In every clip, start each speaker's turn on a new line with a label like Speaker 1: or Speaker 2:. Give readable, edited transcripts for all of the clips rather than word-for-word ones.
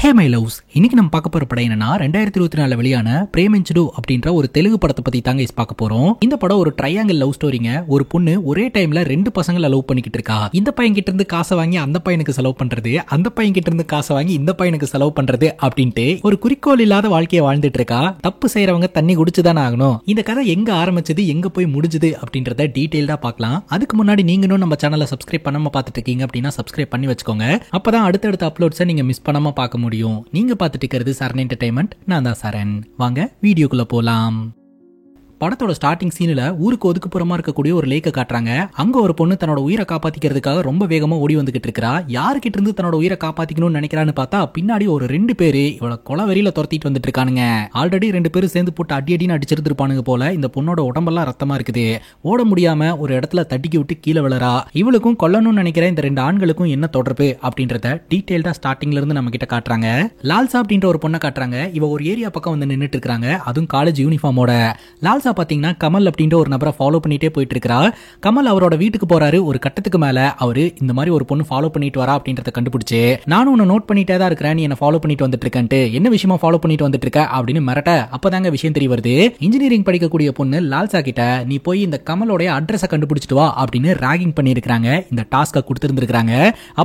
Speaker 1: Hey my loves, இன்னைக்கு நம்ம பார்க்க போற படம் என்னன்னா 2024 வெளியான பிரேமென்சுடு அப்படின்ற ஒரு தெலுங்கு படத்தை பத்தி தாங்க பார்க்க போறோம். இந்த படம் ஒரு ட்ரையாங்கிள் லவ் ஸ்டோரிங்க. ஒரு பொண்ணு ஒரே டைம்ல ரெண்டு பசங்களை லவ் பண்ணிக்கிட்டு இருக்கா. இந்த பையன் கிட்ட இருந்து காசை வாங்கி அந்த பையனுக்கு செலவு பண்றது, அந்த பையன் கிட்ட இருந்து காசை வாங்கி இந்த பையனுக்கு செலவு பண்றது அப்படின்ட்டு ஒரு குறிக்கோள் இல்லாத வாழ்க்கையை வாழ்ந்துட்டு இருக்கா. தப்பு செய்யறவங்க தண்ணி குடிச்சுதானே ஆகணும். இந்த கதை எங்க ஆரம்பிச்சது, எங்க போய் முடிஞ்சது அப்படின்றத டீடைல்டா பார்க்கலாம். அதுக்கு முன்னாடி நீங்களும் நம்ம சேனலை சப்ஸ்கிரைப் பண்ணாம பார்த்துட்டு இருக்கீங்க அப்படின்னா சப்ஸ்கிரைப் பண்ணி வச்சுக்கோங்க. அப்பதான் அடுத்தடுத்த அப்லோட்ஸை நீங்க மிஸ் பண்ணாம பார்க்க முடியும். நீங்க பார்த்துட்டு இருக்கிறது சரண் என்டர்டைன்மெண்ட். நான் தான் சரண். வாங்க வீடியோக்குள்ள போலாம். படத்தோட ஸ்டார்டிங் சீன்ல ஊருக்கு ஒதுக்குப்புறமா இருக்கக்கூடிய ஒரு லேக்க காட்டுறாங்க. அங்க ஒரு பொண்ணு தன்னோட உயிரை காப்பாத்திக்கிறதுக்காக ரொம்ப வேகமா ஓடி வந்துகிட்டு இருக்கா. யாருக்கிட்ட இருந்து தன்னோட உயிரை காப்பாத்திக்கணும்னு நினைக்கிறான்னு பார்த்தா பின்னாடி ஒரு ரெண்டு பேரு இவளை கொலை வெறியில துரத்திட்டு வந்துட்டு இருக்கானுங்க. ஆல்ரெடி ரெண்டு பேரும் சேர்ந்து போட்டு அடின்னு அடிச்சிருப்பானுங்க போல. இந்த பொண்ணோட உடம்பெல்லாம் ரத்தமா இருக்குது. ஓட முடியாம ஒரு இடத்துல தட்டிக்கி விட்டு கீழே விழறா. இவளுக்கும் கொல்லணும்னு நினைக்கிற இந்த ரெண்டு ஆண்களுக்கும் என்ன தொடர்பு அப்படின்றத டீடைல்டா ஸ்டார்டிங்ல இருந்து நம்ம கிட்ட காட்டுறாங்க. லால்சா அப்படின்ற ஒரு பொண்ணை காட்டுறாங்க. இவ ஒரு ஏரியா பக்கம் வந்து நின்னுட்டு இருக்காங்க. அதுவும் காலேஜ் யூனிஃபார்மோட. லால்சா பாத்தீங்கன்னா கமல் அப்படின்ற ஒரு நபரை ஃபாலோ பண்ணிட்டே போயிட்டு இருக்கா. கமல் அவரோட வீட்டுக்கு போறாரு. ஒரு கட்டத்துக்கு மேல அவரு இந்த மாதிரி ஒரு பொண்ணு ஃபாலோ பண்ணிட்டு வரா அப்படின்றத கண்டுபிடிச்சு, நானும் உன்னை நோட் பண்ணிட்டே தான் இருக்கிறேன், நீ என்ன ஃபாலோ பண்ணிட்டு வந்துட்டு இருக்கேன்ட்டு, என்ன விஷயமா ஃபாலோ பண்ணிட்டு வந்துட்டு இருக்க அப்படின்னு மிரட்ட. அப்பதாங்க விஷயம் தெரிய வருது. இன்ஜினியரிங் படிக்கக்கூடிய பொண்ணு லால்சா கிட்ட நீ போய் இந்த கமலோட அட்ரஸை கண்டுபிடிச்சிட்டு வா அப்படின்னு ராகிங் பண்ணிருக்காங்க. இந்த டாஸ்கை கொடுத்திருந்திருக்காங்க.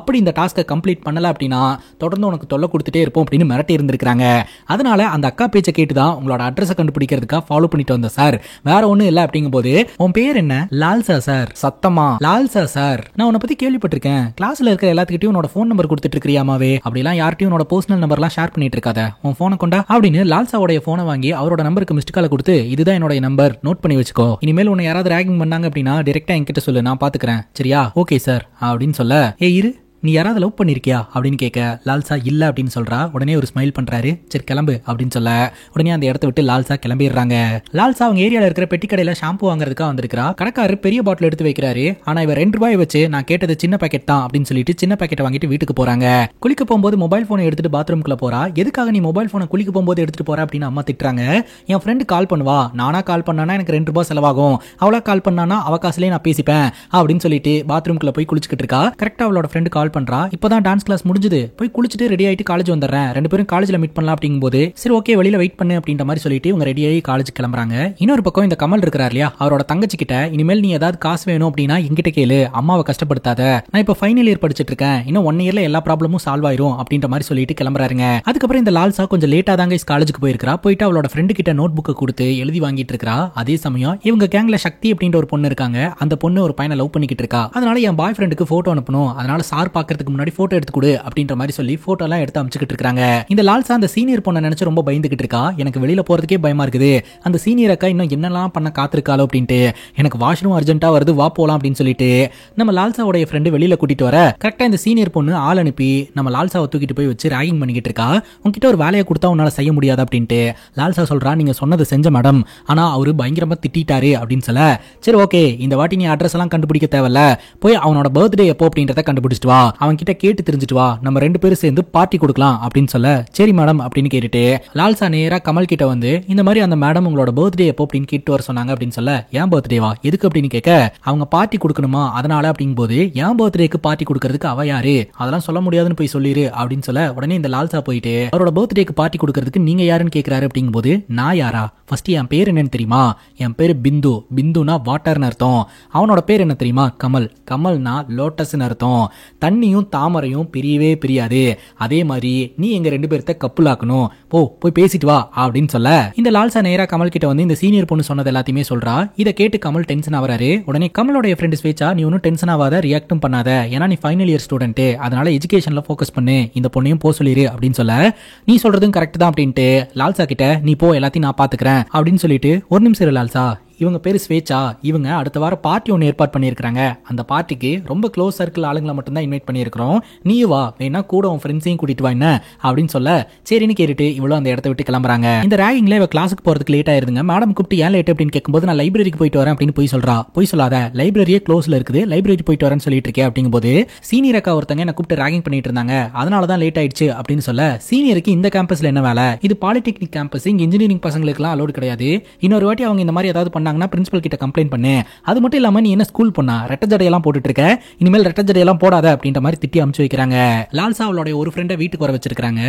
Speaker 1: அப்படி இந்த டாஸ்கை கம்ப்ளீட் பண்ணல அப்படின்னா தொடர்ந்து உனக்கு தொல்லை கொடுத்துட்டே இருப்போம் அப்படின்னு மிரட்டி இருந்திருக்காங்க. அதனால அந்த அக்கா பேச்சை கேட்டுதான் உங்களோட அட்ரஸை கண்டுபிடிக்கிறதுக்காக ஃபாலோ பண்ணிட்டு வந்த சார், வேற ஒண்ணு இல்ல அப்படிங்கும்போது, உன் பேர் என்ன? லால்சா சார். சத்தமா லால்சா சார், நான் உன்னை பத்தி கேள்விப்பட்டிருக்கேன். கிளாஸ்ல இருக்கிற எல்லாத்துக்கிட்டையும் உன்னோட போன் நம்பர் கொடுத்துட்டு இருக்கியாமாவே, அப்படிலாம் யார்ட்டையும் உன்னோட பர்சனல் நம்பர் எல்லாம் ஷேர் பண்ணிட்டு இருக்காத, உன் போனை கொண்டா அப்படின்னு லால்சாவோட போனை வாங்கி அவரோட நம்பருக்கு மிஸ்ட் கால் கொடுத்து, இதுதான் என்னோட நம்பர், நோட் பண்ணி வச்சுக்கோ, இனிமேல் உன்னை யாராவது ரேகிங் பண்ணாங்க அப்படின்னா டைரக்டா என்கிட்ட சொல்லு, நான் பாத்துக்கிறேன், சரியா? ஓகே சார் அப்படின்னு சொல்ல, இரு நீ யாராவது லவ் பண்ணிருக்கியா அப்படின்னு கேட்க லால்சா இல்ல அப்படின்னு சொல்றா. உடனே ஒரு ஸ்மைல் பண்றாரு. சரி கிளம்பு அப்படின்னு சொல்ல உடனே அந்த இடத்த விட்டு லால்சா கிளம்பிடுறாங்க. லால்சா அவங்க ஏரியால இருக்கிற பெட்டி கடையில ஷாம்பு வாங்குறதுக்காக வந்திருக்கா. கடைக்காரர் பெரிய பாட்டில் எடுத்து வைக்கிறாரு. ஆனா இவ 2 ரூபாய் வச்சு நான் கேட்டது சின்ன பாக்கெட் தான் அப்படின்னு சொல்லிட்டு சின்ன பாக்கெட்டை வாங்கிட்டு வீட்டுக்கு போறாங்க. குளிக்க போகும்போது மொபைல் போனை எடுத்துட்டு பாத்ரூம்குள்ள போறா. எதுக்காக நீ மொபைல் போனை குளிக்க போகும்போது எடுத்துட்டு போற அப்படின்னு அம்மா திட்டுறாங்க. என் ஃப்ரெண்டு கால் பண்ணுவா, நானா கால் பண்ணானா எனக்கு 2 ரூபாய் செலவாகும், அவளா கால் பண்ணானா அவ காசுலயே நான் பேசிப்பேன் அப்படின்னு சொல்லிட்டு பாத்ரூம்குள்ள போய் குளிச்சுக்கிட்டு இருக்கா. கரெக்டா அவளோட ஃப்ரெண்டு கால் பண்றா. இப்பதான் டான்ஸ் கிளாஸ் முடிஞ்சது, போய் குளிச்சுட்டு ரெடி ஆயிட்டு காலேஜ் வந்துடுறேன், 2 பேரும் காலேஜ்ல மீட் பண்ணலாம் அப்படிங்கும்போது, சரி ஓகே வெளியில வெயிட் பண்ணு அப்படின்ற மாதிரி சொல்லிட்டு இவங்க ரெடி ஆகி காலேஜ் கிளம்புறாங்க. இன்னொரு பக்கம் இந்த கமல் இருக்கிறார் இல்லையா, அவரோட தங்கச்சி கிட்ட இனிமேல் நீ ஏதாவது காசு வேணும் அப்படின்னா என்கிட்ட கேளு, அம்மாவை கஷ்டப்படுத்தாத, நான் இப்ப ஃபைனல் இயர் படிச்சிட்டு இருக்கேன், இன்னும் 1 இயர்ல எல்லா ப்ராப்ளமும் சால்வ் ஆயிரும் அப்படின்ற மாதிரி சொல்லிட்டு கிளம்புறாருங்க. அதுக்கப்புறம் இந்த லால்சா கொஞ்சம் லேட்டா தாங்க காலேஜுக்கு போயிருக்கா. போயிட்டு அவளோட ஃப்ரெண்டு கிட்ட நோட் புக்கை கொடுத்து எழுதி வாங்கிட்டு இருக்கா. அதே சமயம் இவங்க கேங்ல சக்தி அப்படின்ற ஒரு பொண்ணு இருக்காங்க. அந்த பொண்ணு ஒரு பையனை லவ் பண்ணிக்கிட்டு இருக்கா. அதனால என் பாய் ஃப்ரெண்டுக்கு போட்டோ அனுப்பணும், அதனால சார் பாக்குறதுக்கு முன்னாடி போட்டோ எடுத்து கொடு அப்படின்ற மாதிரி சொல்லி போட்டோ எல்லாம் எடுத்து அனுப்பிச்சுக்கிட்டு இருக்காங்க. இந்த லால்சா அந்த சீனியர் பொண்ணை நினைச்சு ரொம்ப பயந்துகிட்டு இருக்கா. எனக்கு வெளியில போறதுக்கே பயமா இருக்குது, அந்த சீனியர் அக்கா இன்னும் என்னெல்லாம் பண்ண காத்திருக்காளோ அப்படின்ட்டு, எனக்கு வாஷ்ரூம் அர்ஜென்ட்டா வருது, வா போலாம் அப்படின்னு சொல்லிட்டு நம்ம லால்சாவோட ஃப்ரெண்டு வெளியில கூட்டிட்டு வர கரெக்டா இந்த சீனியர் பொண்ணு ஆள் அனுப்பி நம்ம லால்சாவை தூக்கிட்டு போய் வச்சு ராகிங் பண்ணிக்கிட்டு இருக்கா. உங்ககிட்ட ஒரு வேலையை கொடுத்தா உன்னால செய்ய முடியாது அப்படின்ட்டு லால்சா சொல்றா. நீங்க சொன்னதை செஞ்ச மேடம், ஆனா அவரு பயங்கரமா திட்டாரு அப்படின்னு சொல்ல, சரி ஓகே இந்த வாட்டி நீ அட்ரஸ் எல்லாம் கண்டுபிடிக்க தேவையில்ல, போய் அவனோட பர்த்டே எப்போ அப்படின்றத கண்டுபிடிச்சிட்டு வா, அவன் கிட்ட கேட்டு தெரிஞ்சுட்டு வா, நம்ம 2 பேரும் சேர்ந்து பார்ட்டி கொடுக்கலாம் அப்படின்னு சொல்ல, சரி மேடம் அப்படின்னு கேட்டுட்டு லால்சா நேரா கமல் கிட்ட வந்து, இந்த மாதிரி அந்த மேடம் உங்களோட பர்த்டே எப்போ அப்படின்னு கேட்டு வர சொன்னாங்க அப்படின்னு சொல்ல, ஏன் பர்த்டேவா எதுக்கு அப்படின்னு கேட்க, அவங்க பார்ட்டி கொடுக்கணுமா அதனால அப்படிங்கும் போது, ஏன் பர்த்டேக்கு பார்ட்டி கொடுக்கறதுக்கு அவ யாரு, அதெல்லாம் சொல்ல முடியாதுன்னு போய் சொல்லிரு அப்படின்னு சொல்ல, உடனே இந்த லால்சா போயிட்டு அவரோட பர்த்டேக்கு பார்ட்டி கொடுக்கறதுக்கு நீங்க யாருன்னு கேட்கிறாரு. அப்படிங்கும் போது, நான் யாரா, ஃபர்ஸ்ட் என் பேர் என்னன்னு தெரியுமா, என் பேரு பிந்து, பிந்துனா வாட்டர்னு அர்த்தம், அவனோட பேர் என்ன தெரியுமா, கமல், கமல்னா லோட்டஸ்னு அர்த்தம், தண்ணியும் தாமரையும் பிரியவே பிரியாது, அதே மாதிரி நீ எங்க 2 பேர்த்த கப்புல் ஆக்கணும், போய் பேசிட்டு வா அப்படின்னு சொல்ல, இந்த லால்சா நேரா கமல் கிட்ட வந்து இந்த சீனியர் பொண்ணு சொன்னது எல்லாத்தையுமே சொல்றா. இதை கேட்டு கமல் டென்ஷன் ஆவறாரு. உடனே கமலோட ஃப்ரெண்ட் ஸ்வேச்சா, நீ ஒன்னும் டென்ஷன் ஆகாத, ரியாக்டும் பண்ணாத, ஏன்னா நீ ஃபைனல் இயர் ஸ்டூடெண்ட், அதனால எஜுகேஷன்ல ஃபோக்கஸ் பண்ணு, இந்த பொண்ணையும் போ சொல்லிரு அப்படின்னு சொல்ல, நீ சொல்றதும் கரெக்ட் தான் அப்படின்ட்டு லால்சா கிட்ட, நீ போ எல்லாத்தையும் நான் பாத்துக்கிறேன் அப்படின்னு சொல்லிட்டு, ஒரு நிமிஷம் இரு லால்சா, இவங்க பேரு ஸ்வேச்சா, இவங்க அடுத்த வாரம் பார்ட்டி ஒன்று ஏற்பாடு பண்ணியிருக்காங்க, அந்த பார்ட்டிக்கு ரொம்ப க்ளோஸ் சர்க்கிள் ஆளுங்களை மட்டும்தான் இன்வைட் பண்ணியிருக்கிறோம், நீ வா, வேணா கூட உன் ஃப்ரெண்ட்ஸையும் கூட்டிட்டு வா என்ன அப்படின்னு சொல்ல, சரின்னு கேட்டுட்டு இவ்வளவு அந்த இடத்த விட்டு கிளம்புறாங்க. இந்த ரேகிங்ல இவ கிளாஸுக்கு போறதுக்கு லேட் ஆயிருதுங்க. மேடம் கூப்பிட்டு ஏன் லேட் அப்படின்னு கேட்கும்போது, நான் லைப்ரரிக்கு போயிட்டு வரேன் அப்படின்னு போய் சொல்றா. போய் சொல்லாத, லைப்ரரியே க்ளோஸ்ல இருக்குது, லைப்ரரி போயிட்டு வரேன்னு சொல்லிட்டு இருக்கேன் அப்படிங்கும்போது, சீனியர் அக்கா ஒருத்தங்க என்ன கூப்பிட்டு ரேகிங் பண்ணிட்டு இருந்தாங்க, அதனாலதான் லேட் ஆயிடுச்சு அப்படின்னு சொல்ல, சீனியருக்கு இந்த கேம்பஸ்ல என்ன வேலை, இது பாலிடெக்னிக் கேம்பஸ், இங்க இன்ஜினியரிங் பசங்களுக்கு எல்லாம் அலோடு கிடையாது, இன்னொரு வாட்டி அவங்க இந்த மாதிரி ஏதாவது பண்ணாங்கன்னா பிரின்சிபல் கிட்ட கம்ப்ளைண்ட் பண்ணு. அது மட்டும் இல்லாம நீ என்ன ஸ்கூல் பொண்ணா, ரெட்டை ஜடையெல்லாம் போட்டுட்டு இருக்க, இனிமேல் ரெட்டை ஜடையெல்லாம் போடாத அப்படின்ற மாதிரி திட்டி அமுச்சு வைக்கிறாங்க. லால்சா அவளுடைய ஒரு ஃப்ரெண்டை வீட்டுக்கு வர வச்சிருக்காங்க.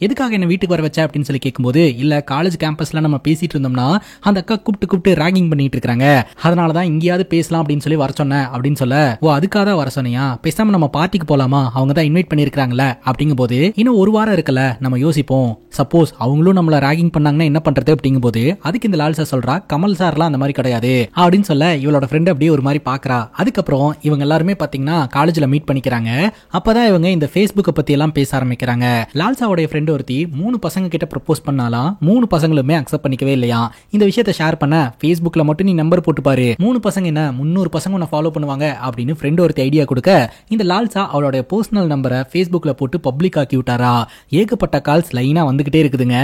Speaker 1: எதுக்காக என்ன வீட்டுக்கு வர வச்ச அப்படின்னு சொல்லி கேட்கும்போது, இல்ல காலேஜ் கேம்பஸ்ல நம்ம பேசிட்டு இருந்தோம்னா அந்த அக்கா கூப்பிட்டு ராகிங் பண்ணிட்டு இருக்காங்க, அதனாலதான் இங்கேயாவது பேசலாம் அப்படின்னு சொல்லி வர சொன்னேன் அப்படின்னு சொல்ல, ஓ அதுக்காக தான் வர சொன்னியா, பேசாம நம்ம பார்ட்டிக்கு போலாமா, அவங்க தான் இன்வைட் பண்ணிருக்காங்கல்ல அப்படிங்கும் போது, இன்னும் ஒரு வாரம் இருக்கல நம்ம யோசிப்போம், சப்போஸ் அவங்களும் நம்மள ராகிங் பண்ணாங்கன்னா என்ன பண்றது அப்படிங்கும் போது, அதுக்கு இந்த லால்சா சொல்றா கமல் சார்லாம் அந்த மாதிரி கிடையாது அப்படின்னு சொல்ல, இவளோட ஃப்ரெண்ட் அப்படியே ஒரு மாதிரி பாக்குறா. அதுக்கப்புறம் இவங்க எல்லாருமே பாத்தீங்கன்னா காலேஜ்ல மீட் பண்ணிக்கிறாங்க. அப்பதான் இவங்க இந்த Facebook பத்தி எல்லாம் பேச ஆரம்பிக்கிறாங்க. லால்சாவுடைய ஃப்ரெண்ட் ஒருத்தி 3 பசங்க கிட்ட ப்ரப்போஸ் பண்ணாலாம், 3 பசங்களுமே அக்செப்ட் பண்ணிக்கவே இல்லையா. இந்த விஷயத்தை ஷேர் பண்ண, Facebookல மட்டும் நீ நம்பர் போட்டு பாரு, 3 பசங்க என்ன 300 பசங்க உன்னை ஃபாலோ பண்ணுவாங்க அப்படின்னு ஃப்ரெண்ட் ஒருத்தி ஐடியா கொடுக்க, இந்த லால்சா அவளுடைய பர்சனல் நம்பரை Facebookல போட்டு பப்ளிக் ஆக்கி விட்டாரா. ஏகப்பட்ட கால்ஸ் லைனா வந்துகிட்டே இருக்குதுங்க.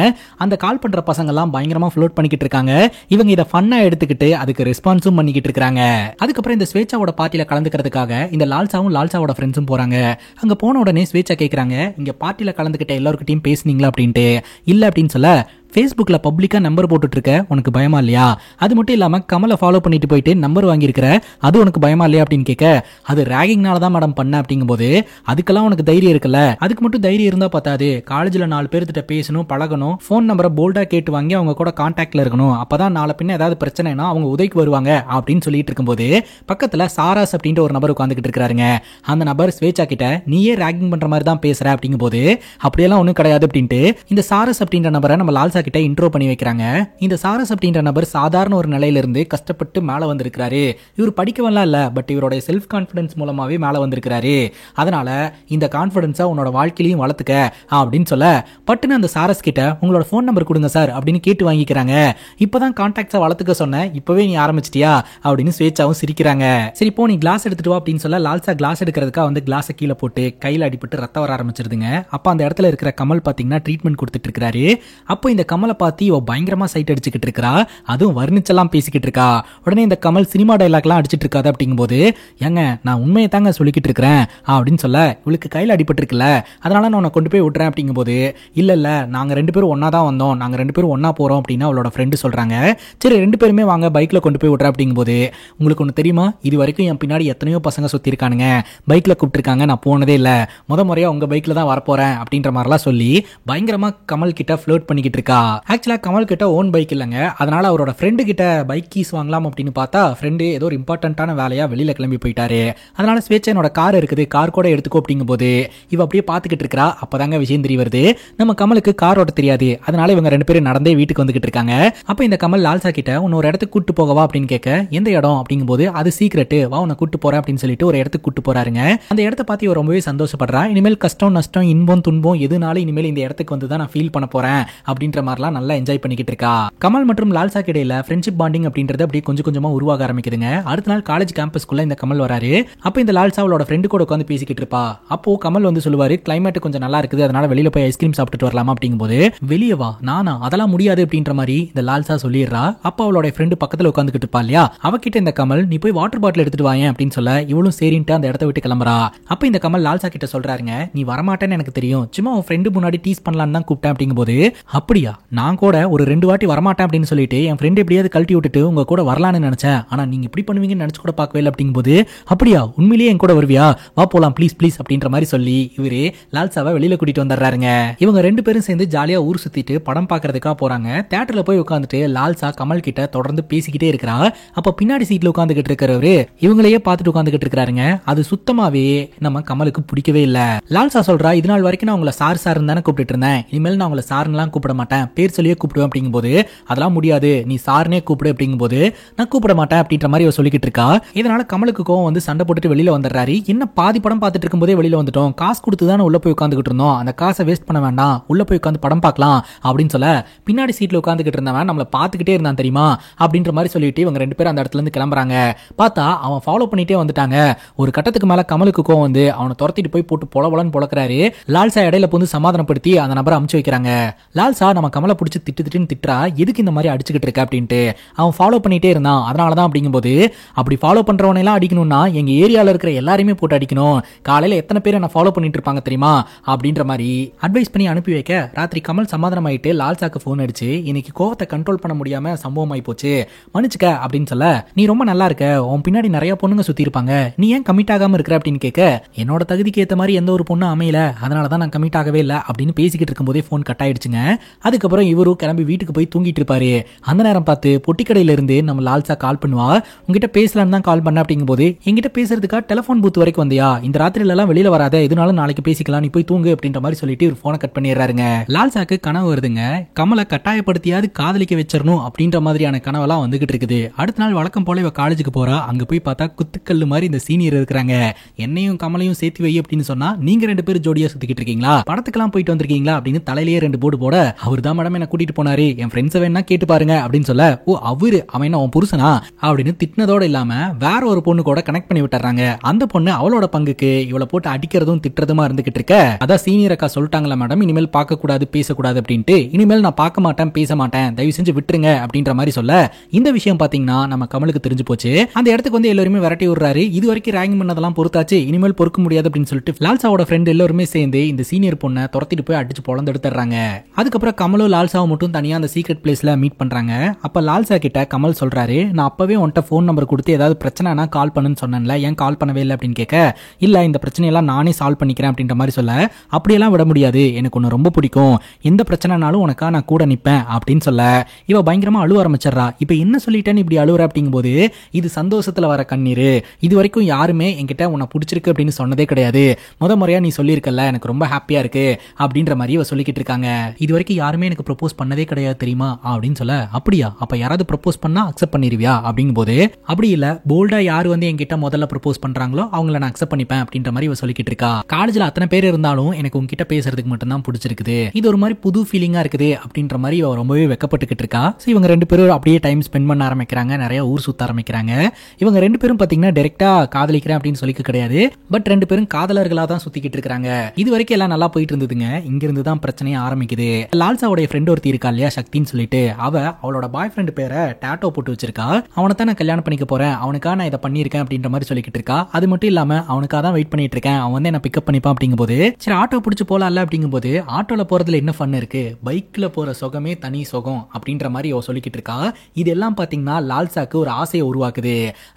Speaker 1: அந்த கால் பண்ற பசங்க எல்லாம் பயங்கரமா ஃப்ளோட் பண்ணிக்கிட்டு இருக்காங்க. இவங்க இதை ஃபன்னா எடுத்துக்கிட்டு அதுக்கு ரெஸ்பான்ஸும் பண்ணிக்கிட்டு இருக்காங்க. அதுக்கப்புறம் இந்த ஸ்வேச்சாவோட பார்ட்டியில கலந்துக்கிறதுக்காக இந்த லால்சாவும் லால்சாவோட ஃப்ரெண்ட்ஸும் போறாங்க. அங்க போன உடனே ஸ்வேச்சா கேட்கறாங்க, இங்க பார்ட்டியில கலந்துக்கிட்ட எல்லாருக்கிட்டையும் பேசுனீங்களா அப்படின்ட்டு. இல்ல அப்படின்னு சொல்ல, Facebookல பப்ளிக்கா நம்பர் போட்டுட்டு இருக்க, உனக்கு பயமா இல்லையா, அது மட்டும் இல்லாம கமலை ஃபாலோ பண்ணிட்டு போயிட்டு நம்பர் வாங்கி இருக்கிற, அது உனக்கு பயமா இல்லையா அப்படின்னு கேட்க, அது ராகிங்னால தான் மேடம் பண்ண அப்படிங்கும் போது, அதுக்கெல்லாம் உனக்கு தைரியம் இருக்குல்ல, அதுக்கு மட்டும் தைரியம் இருந்தா பார்த்தாது, காலேஜ்ல 4 பேர்கிட்ட பேசணும் பழகணும், போன் நம்பரை போல்டா கேட்டு வாங்கி அவங்க கூட கான்டாக்ட்ல இருக்கணும், அப்பதான் நாளை பின்ன ஏதாவது பிரச்சனைனா அவங்க உதவிக்கு வருவாங்க அப்படின்னு சொல்லிட்டு இருக்கும்போது, பக்கத்துல சாராஸ் அப்படின்ற ஒரு நபர் உட்காந்துக்கிட்டு இருக்காருங்க. அந்த நபர் ஸ்வேச்சா கிட்ட, நீயே ராகிங் பண்ற மாதிரி தான் பேசுற அப்படிங்கும் போது, அப்படியெல்லாம் ஒண்ணும் கிடையாது அப்படின்ட்டு இந்த சாரஸ் அப்படின்ற நபரை நம்ம லால்சா கிட்ட இன்ட்ரோ பண்ணி வைக்கிறாங்க. இந்த சாரஸ் அப்படின்ற நபர் சாதாரண ஒரு நிலையில இருந்து கஷ்டப்பட்டு மேல வந்திருக்காரு. இவர் படிக்கவெல்லாம் இல்ல, பட் இவருடைய செல்ஃப் கான்பிடன்ஸ் மூலமாவே மேல வந்திருக்காரு. அதனால இந்த கான்பிடன்ஸா உன்னோட வாழ்க்கையிலையும் வளர்த்துக்க அப்படின்னு சொல்ல, பட்டுன்னு அந்த சாரஸ் கிட்ட உங்களோட போன் நம்பர் கொடுங்க சார் அப்படின்னு கேட்டு வாங்கிக்கிறாங்க. இப்பதான் கான்டாக்ட்ஸா வளர்த்துக்க சொன்ன, இப்பவே நீ ஆரம்பிச்சிட்டியா அப்படின்னு ஸ்வேச்சாவும் சிரிக்கிறாங்க. சரி போ நீ கிளாஸ் எடுத்துட்டு வா அப்படின்னு சொல்ல, லால்சா கிளாஸ் எடுக்கிறதுக்காக வந்து கிளாஸை கீழே போட்டு கையில அடிபட்டு ரத்தம் வர ஆரம்பிச்சிருதுங்க. அப்ப அந்த இடத்துல இருக்கிற கமல் பாத்தீங்கன்னா ட்ரீட்மெண்ட் கொடுத்துட்டு இருக்காரு. அப்போ இந்த கமலை பார்த்து இவ பயங்கரமா சைட் அடிச்சுக்கிட்டு இருக்கா, அதுவும் வர்ணிச்செல்லாம் பேசிக்கிட்டு இருக்கா. உடனே இந்த கமல் சினிமா டைலாக்லாம் அடிச்சிட்டு இருக்காது அப்படிங்கும்போது, ஏங்க நான் உண்மையை தாங்க சொல்லிக்கிட்டு இருக்கிறேன் அப்படின்னு சொல்ல, இவளுக்கு கையில் அடிபட்டு இருக்குல்ல, அதனால நான் உன்னை கொண்டு போய் விட்டுறேன் அப்படிங்கும்போது, இல்ல நாங்க 2 பேரும் ஒன்னா தான் வந்தோம், நாங்க 2 பேரும் ஒன்னா போறோம் அப்படின்னு அவளோட ஃப்ரெண்டு சொல்றாங்க. சரி 2 பேருமே வாங்க பைக்ல கொண்டு போய் விட்டுறேன் அப்படிங்கும்போது, உங்களுக்கு ஒன்று தெரியுமா, இது வரைக்கும் என் பின்னாடி எத்தனையோ பசங்க சுத்தி இருக்கானுங்க, பைக்ல கூப்பிட்டுருக்காங்க, நான் போனதே இல்லை, முறையா உங்க பைக்ல தான் வரப்போறேன் அப்படின்ற மாதிரிலாம் சொல்லி பயங்கரமா கமல் கிட்ட ஃப்ளோட் பண்ணிக்கிட்டு இருக்கா. ஆக்சுவலா கமல் கிட்ட ஓன் பைக் இல்லைங்க, அதனால அவரோட ஃப்ரெண்டு கிட்ட பைக் கீஸ் வாங்கலாம் அப்படின்னு பார்த்தா ஃப்ரெண்டு ஏதோ ஒரு இம்பார்ட்டன்டான வேலையா வெளியில கிளம்பி போயிட்டாரு. அதனால ஸ்வேச்சா என்னோட கார் இருக்குது, கார் கூட எடுத்துக்கோ அப்படிங்கும் போது இவ அப்படியே பார்த்துக்கிட்டு இருக்கா. அப்பதாங்க விஷயம் தெரிய வருது, நம்ம கமலுக்கு கார் ஓட்ட தெரியாது, அதனால இவங்க 2 பேரும் நடந்தே வீட்டுக்கு வந்துகிட்டு இருக்காங்க. அப்ப இந்த கமல் லால்சா கிட்ட உன்னை ஒரு இடத்துக்கு கூட்டு போகவா அப்படின்னு கேட்க, எந்த இடம் அப்படிங்கும் போது, அது சீக்ரெட், வா உன்னை கூட்டு போறேன் அப்படின்னு சொல்லிட்டு ஒரு இடத்துக்கு கூட்டு போறாருங்க. அந்த இடத்த பார்த்து இவ ரொம்பவே சந்தோஷப்படுறா. இனிமேல் கஷ்டம் நஷ்டம் இன்பம் துன்பம் எதுனாலும் இனிமேல் இந்த இடத்துக்கு வந்து தான் நான் ஃபீல் பண்ண போறேன் அப்படின்ற மாதிரிலாம் நல்லா என்ஜாய் பண்ணிக்கிட்டு இருக்கா. கமல் மற்றும் லால்சா இடையில ஃப்ரெண்ட்ஷிப் பாண்டிங் அப்படின்றது அப்படியே கொஞ்சம் கொஞ்சமா உருவாக ஆரம்பிக்குதுங்க. அடுத்த நாள் காலேஜ் கேம்பஸ்க்குள்ள இந்த கமல் வராரு. அப்ப இந்த லால்சா அவளோட ஃப்ரெண்டு கூட உட்காந்து பேசிக்கிட்டு இருப்பா. அப்போ கமல் வந்து சொல்லுவாரு, கிளைமேட் கொஞ்சம் நல்லா இருக்குது, அதனால வெளியில போய் ஐஸ்கிரீம் சாப்பிட்டுட்டு வரலாமா அப்படிங்கும்போது, வெளியே வா, நானா அதெல்லாம் முடியாது அப்படின்ற மாதிரி இந்த லால்சா சொல்லிடுறா. அப்ப அவளோட ஃப்ரெண்டு பக்கத்துல உட்காந்துக்கிட்டு இருப்பா இல்லையா, அவகிட்ட இந்த கமல் நீ போய் வாட்டர் பாட்டில் எடுத்துட்டு வாயேன் அப்படின்னு சொல்ல, இவளும் சரின்ட்டு அந்த இடத்த விட்டு கிளம்புறா. அப்ப இந்த கமல் லால்சா கிட்ட சொல்றாருங்க, நீ வரமாட்டேன்னு எனக்கு தெரியும், சும்மா உன் ஃப்ரெண்டு முன்னாடி டீஸ் பண்ணலான்னு தான் கூப்பிட்டேன் அப்படிங்கும்போது, அப்படியா நான் கூட ஒரு 2 வாட்டி வரமாட்டேன் அப்படின்னு சொல்லிட்டு என் ஃப்ரெண்ட் எப்படியாவது கழட்டி விட்டுட்டு உங்க கூட வரலான்னு நினைச்சேன், ஆனா நீங்க இப்படி பண்ணுவீங்கன்னு நினைச்சு கூட பார்க்கவே இல்லை அப்படிங்கும்போது, அப்படியா உண்மையிலேயே என் கூட வருவியா, வா போலாம் ப்ளீஸ் ப்ளீஸ் அப்படின்ற மாதிரி சொல்லி இவரு லால்சாவை வெளியில கூட்டிட்டு வந்துடுறாருங்க. இவங்க 2 பேரும் சேர்ந்து ஜாலியா ஊர் சுத்திட்டு படம் பாக்குறதுக்காக போறாங்க. தியேட்டர்ல போய் உட்காந்துட்டு லால்சா கமல் கிட்ட தொடர்ந்து பேசிக்கிட்டே இருக்கிறா. அப்ப பின்னாடி சீட்ல உட்காந்துக்கிட்டு இருக்கிறவரு இவங்களையே பார்த்துட்டு உட்காந்துக்கிட்டு இருக்காருங்க. அது சுத்தமாவே நம்ம கமலுக்கு பிடிக்கவே இல்ல. லால்சா சொல்றா, இது நாள் வரைக்கும் நான் உங்களை சார் சார் தானே கூப்பிட்டு இருந்தேன், இனிமேல் நான் உங்களை சார்லாம் கூப்பிட மாட்டேன், பேர் சொல்லியே கூப்பிடுவேன் அப்படிங்கும்போது, அதெல்லாம் முடியாது நீ சார்னே கூப்பிடு அப்படிங்கும்போது, நான் கூப்பிட மாட்டேன் அப்படின்ற மாதிரி அவ சொல்லிக்கிட்டு இருக்கா. இதனால கமலுக்கு கோவம் வந்து சண்டை போட்டுட்டு வெளியில வந்துடுறாரு. என்ன பாதி படம் பார்த்துட்டு இருக்கும்போதே வெளியில வந்துட்டோம், காசு கொடுத்து தானே உள்ள போய் உட்காந்துக்கிட்டு இருந்தோம், அந்த காசை வேஸ்ட் பண்ண வேண்டாம், உள்ள போய் உட்காந்து படம் பார்க்கலாம் அப்படின்னு சொல்ல, பின்னாடி சீட்ல உட்காந்துக்கிட்டு இருந்தவன் நம்மள பார்த்துக்கிட்டே இருந்தான் தெரியுமா அப்படின்ற மாதிரி சொல்லிட்டு இவங்க 2 பேரும் அந்த இடத்துல இருந்து கிளம்புறாங்க. பார்த்தா அவன் ஃபாலோ பண்ணிட்டே வந்துட்டாங்க. ஒரு கட்டத்துக்கு மேல கமலுக்கு கோவம் வந்து அவனை துரத்திட்டு போய் போட்டு பொலபொலன்னு பொளக்குறாரு. லால்சா இடையில புந்து சமாதானப்படுத்தி அந்த நபரை அமுச்சு வைக்கிறாங்க. லால்சா நம்ம கமலை பிடிச்சி திட்டுன்னு திட்டுறா, எதுக்கு இந்த மாதிரி அடிச்சுக்கிட்டு இருக்க அப்படின்ட்டு. அவன் ஃபாலோ பண்ணிட்டே இருந்தான், அதனாலதான் அப்படிங்கும்போது, அப்படி ஃபாலோ பண்றவனெல்லாம் அடிக்கணும்னா எங்க ஏரியால இருக்கிற எல்லாரையுமே போட்டு அடிக்கணும், காலையில எத்தனை பேர் என்ன ஃபாலோ பண்ணிட்டு இருப்பாங்க தெரியுமா அப்படின்ற மாதிரி அட்வைஸ் பண்ணி அனுப்பி வைக்க, ராத்திரி கமல் சமாதானம் ஆயிட்டு லால்சாக்கு போன் அடிச்சு, இன்னைக்கு கோவத்தை கண்ட்ரோல் பண்ண முடியாம சம்பவம் ஆகி போச்சு, மன்னிச்சுக்க அப்படின்னு சொல்ல, நீ ரொம்ப நல்லா இருக்க, உன் பின்னாடி நிறைய பொண்ணுங்க சுத்தி இருப்பாங்க, நீ ஏன் கமிட் ஆகாம இருக்கிற அப்படின்னு கேட்க, என்னோட தகுதிக்கு ஏத்த மாதிரி எந்த ஒரு பொண்ணு அமையல, அதனாலதான் நான் கமிட் ஆகவே இல்லை அப்படின்னு பேசிக்கிட்டு இருக்கும் போதே போன் கட் ஆயிடுச்சுங்க. அதுக்கப்புறம் இவரும் கிளம்பி வீட்டுக்கு போய் தூங்கிட்டு இருப்பாரு. அந்த நேரம் பார்த்து பொட்டிக்கடையில இருந்து நம்ம லால்சா கால் பண்ணுவா, உங்ககிட்ட பேசலான்னு தான் கால் பண்ண அப்படிங்கும் போது, எங்கிட்ட பேசுறதுக்கா டெலிபோன் பூத் வரைக்கும் வந்தியா, இந்த ராத்திரில எல்லாம் வெளியில வராத, எதுனாலும் நாளைக்கு பேசிக்கலாம், நீ போய் தூங்கு அப்படின்ற மாதிரி சொல்லிட்டு ஒரு போனை கட் பண்ணிடுறாருங்க. லால்சாக்கு கனவு வருதுங்க, கமலை கட்டாயப்படுத்தியாவது காதலிக்க வச்சிடணும் அப்படின்ற மாதிரியான கனவெல்லாம் வந்துகிட்டு இருக்குது. அடுத்த நாள் வழக்கம் போல இவ காலேஜுக்கு போறா. அங்க போய் பார்த்தா குத்துக்கல்லு மாதிரி இந்த சீனியர் இருக்கிறாங்க. என்னையும் கமலையும் சேர்த்து வை அப்படின்னு சொன்னா, நீங்க 2 பேரும் ஜோடியா சுத்திக்கிட்டு இருக்கீங்களா, படத்துக்கெல்லாம் போயிட்டு வந்திருக்கீங்களா அப்படின்னு தலையிலேயே 2 போர்டு போட, அவர் தான் மேடம் என்ன கூட்டிட்டு போனாரு, என் ஃப்ரெண்ட்ஸை வேணா கேட்டு பாருங்க அப்படின்னு சொல்ல, ஓ அவரு அவன் என்ன அவன் புருஷனா அப்படின்னு திட்டினதோட இல்லாம வேற ஒரு பொண்ணு கூட கனெக்ட் பண்ணி விட்டுறாங்க. அந்த பொண்ணு அவளோட பங்குக்கு இவளை போட்டு அடிக்கிறதும் திட்டுறதுமா இருந்துகிட்டு இருக்க, அதான் சீனியர் அக்கா சொல்லிட்டாங்களா மேடம், இனிமேல் பார்க்க கூடாது பேசக்கூடாது அப்படின்ட்டு, இனிமேல் நான் பார்க்க மாட்டேன் பேச மாட்டேன், தயவு செஞ்சு விட்டுருங்க அப்படின்ற மாதிரி சொல்ல, இந்த விஷயம் பாத்தீங்கன்னா நம்ம கமலுக்கு தெரிஞ்சு போச்சு. அந்த இடத்துக்கு வந்து எல்லாருமே விரட்டி விடுறாரு. இது வரைக்கும் ரேங்கிங் பண்ணதெல்லாம் பொறுத்தாச்சு, இனிமேல் பொறுக்க முடியாது அப்படின்னு சொல்லிட்டு லால்சாவோட ஃப்ரெண்ட் எல்லாருமே சேர்ந்து இந்த சீனியர் பொண்ணை துரத்திட்டு போய் அடிச்சு பொழந்து எடுத்துறாங்க. அதுக்கப்புறம் கமலும் லால்சாவும் மட்டும் தனியா அந்த சீக்ரெட் பிளேஸ்ல மீட் பண்றாங்க. அப்ப லால்சா கிட்ட கமல் சொல்றாரு, நான் அப்பவே உன்கிட்ட போன் நம்பர் கொடுத்து ஏதாவது பிரச்சனைனா கால் பண்ணுன்னு சொன்னேன்ல, ஏன் கால் பண்ணவே இல்லை அப்படின்னு கேட்க, இல்ல இந்த பிரச்சனையெல்லாம் நானே சால்வ் பண்ணிக்கிறேன் அப்படின்ற மாதிரி சொல்ல, அப்படியெல்லாம் விட முடியாது, எனக்கு ஒன்னு ரொம்ப பிடிக்கும், எந்த பிரச்சனைனாலும் உனக்கா நான் கூட நிப்பேன் அப்படின்னு சொல்ல, இவ பயங்கரமா அழுவ ஆரம்பிச்சிடறா. இப்ப என்ன சொல்லிட்டேன்னு இப்படி அழுவுற அப்படிங்கும் போது, இது சந்தோஷத்துல வர கண்ணீர், இது வரைக்கும் யாருமே என்கிட்ட உன்னை பிடிச்சிருக்கு அப்படின்னு சொன்னதே கிடையாது, முறையா நீ சொல்லியிருக்கல, எனக்கு ரொம்ப ஹாப்பியா இருக்கு அப்படின்ற மாதிரி இவ சொல்லிக்கிட்டு இருக்காங்க. இது வரைக்கும் யாருமே எனக்கு ப்ரொபோஸ் பண்ணதே கிடையாது தெரியுமா அப்படின்னு சொல்ல, அப்படியா, அப்ப யாராவது ப்ரொபோஸ் பண்ணா அக்செப்ட் பண்ணிருவியா அப்படிங்கும் போது, அப்படி இல்ல போல்டா யாரு வந்து என்கிட்ட முதல்ல ப்ரொபோஸ் பண்றாங்களோ அவங்கள நான் அக்செப்ட் பண்ணிப்பேன் அப்படின்ற மாதிரி இவ சொல்லிக்கிட்டு இருக்கா. காலேஜ்ல அத்தனை பேர் இருந்தாலும் எனக்கு உங்ககிட்ட பேசுறதுக்கு மட்டும் தான் பிடிச்சிருக்குது, இது ஒரு மாதிரி புது ஃபீலிங்கா இருக்குது அப்படின்ற மாதிரி இவ ரொம்பவே வெக்கப்பட்டுக்கிட்டு இருக்கா. இவங்க 2 பேரும் அப்படியே டைம் ஸ்பெண்ட் பண்ண ஆரம்பிக்கிறாங்க, நிறைய ஊர் சுத்த ஆரம்பிக்கிறாங்க. இவங்க 2 பேரும் பாத்தீங்கன்னா டைரக்டா காதலிக்கிறேன் அப்படின்னு சொல்லிக்க கிடையாது, பட் 2 பேரும் காதலர்களா தான் சுத்திக்கிட்டு இருக்காங்க. இது வரைக்கும் எல்லாம் நல்லா போயிட்டு இருந்ததுங்க, இங்க இருந்து தான் பிரச்சனையே ஆரம்பிக்குது. லால்சாவுடைய ஃப்ரெண்ட் ஒருத்தி இருக்கா இல்லையா சக்தின்னு சொல்லிட்டு, அவளோட பாய் ஃப்ரெண்ட் பேரை டாட்டோ போட்டு வச்சிருக்கா. அவனை தான் நான் கல்யாணம் பண்ணிக்க போறேன், அவனுக்காக நான் இதை பண்ணியிருக்கேன் அப்படின்ற மாதிரி சொல்லிக்கிட்டு இருக்கா. அது மட்டும் இல்லாம அவனுக்காக தான் வெயிட் பண்ணிட்டு இருக்கேன், அவன் வந்து என்ன பிக்கப் பண்ணிப்பான் அப்படிங்கும் போது, சரி ஆட்டோ பிடிச்சு போலாம்ல அப்படிங்கும் போது, ஆட்டோல போறதுல என்ன ஃபன் இருக்கு, பைக்ல போற சுகமே தனி சுகம் அப்படின்ற மாதிரி அவ சொல்லிக்கிட்டு இருக்கா. இதெல்லாம் பாத்தீங்கன்னா லால்சாக்கு ஒரு ஆசையை உருவாக்குது.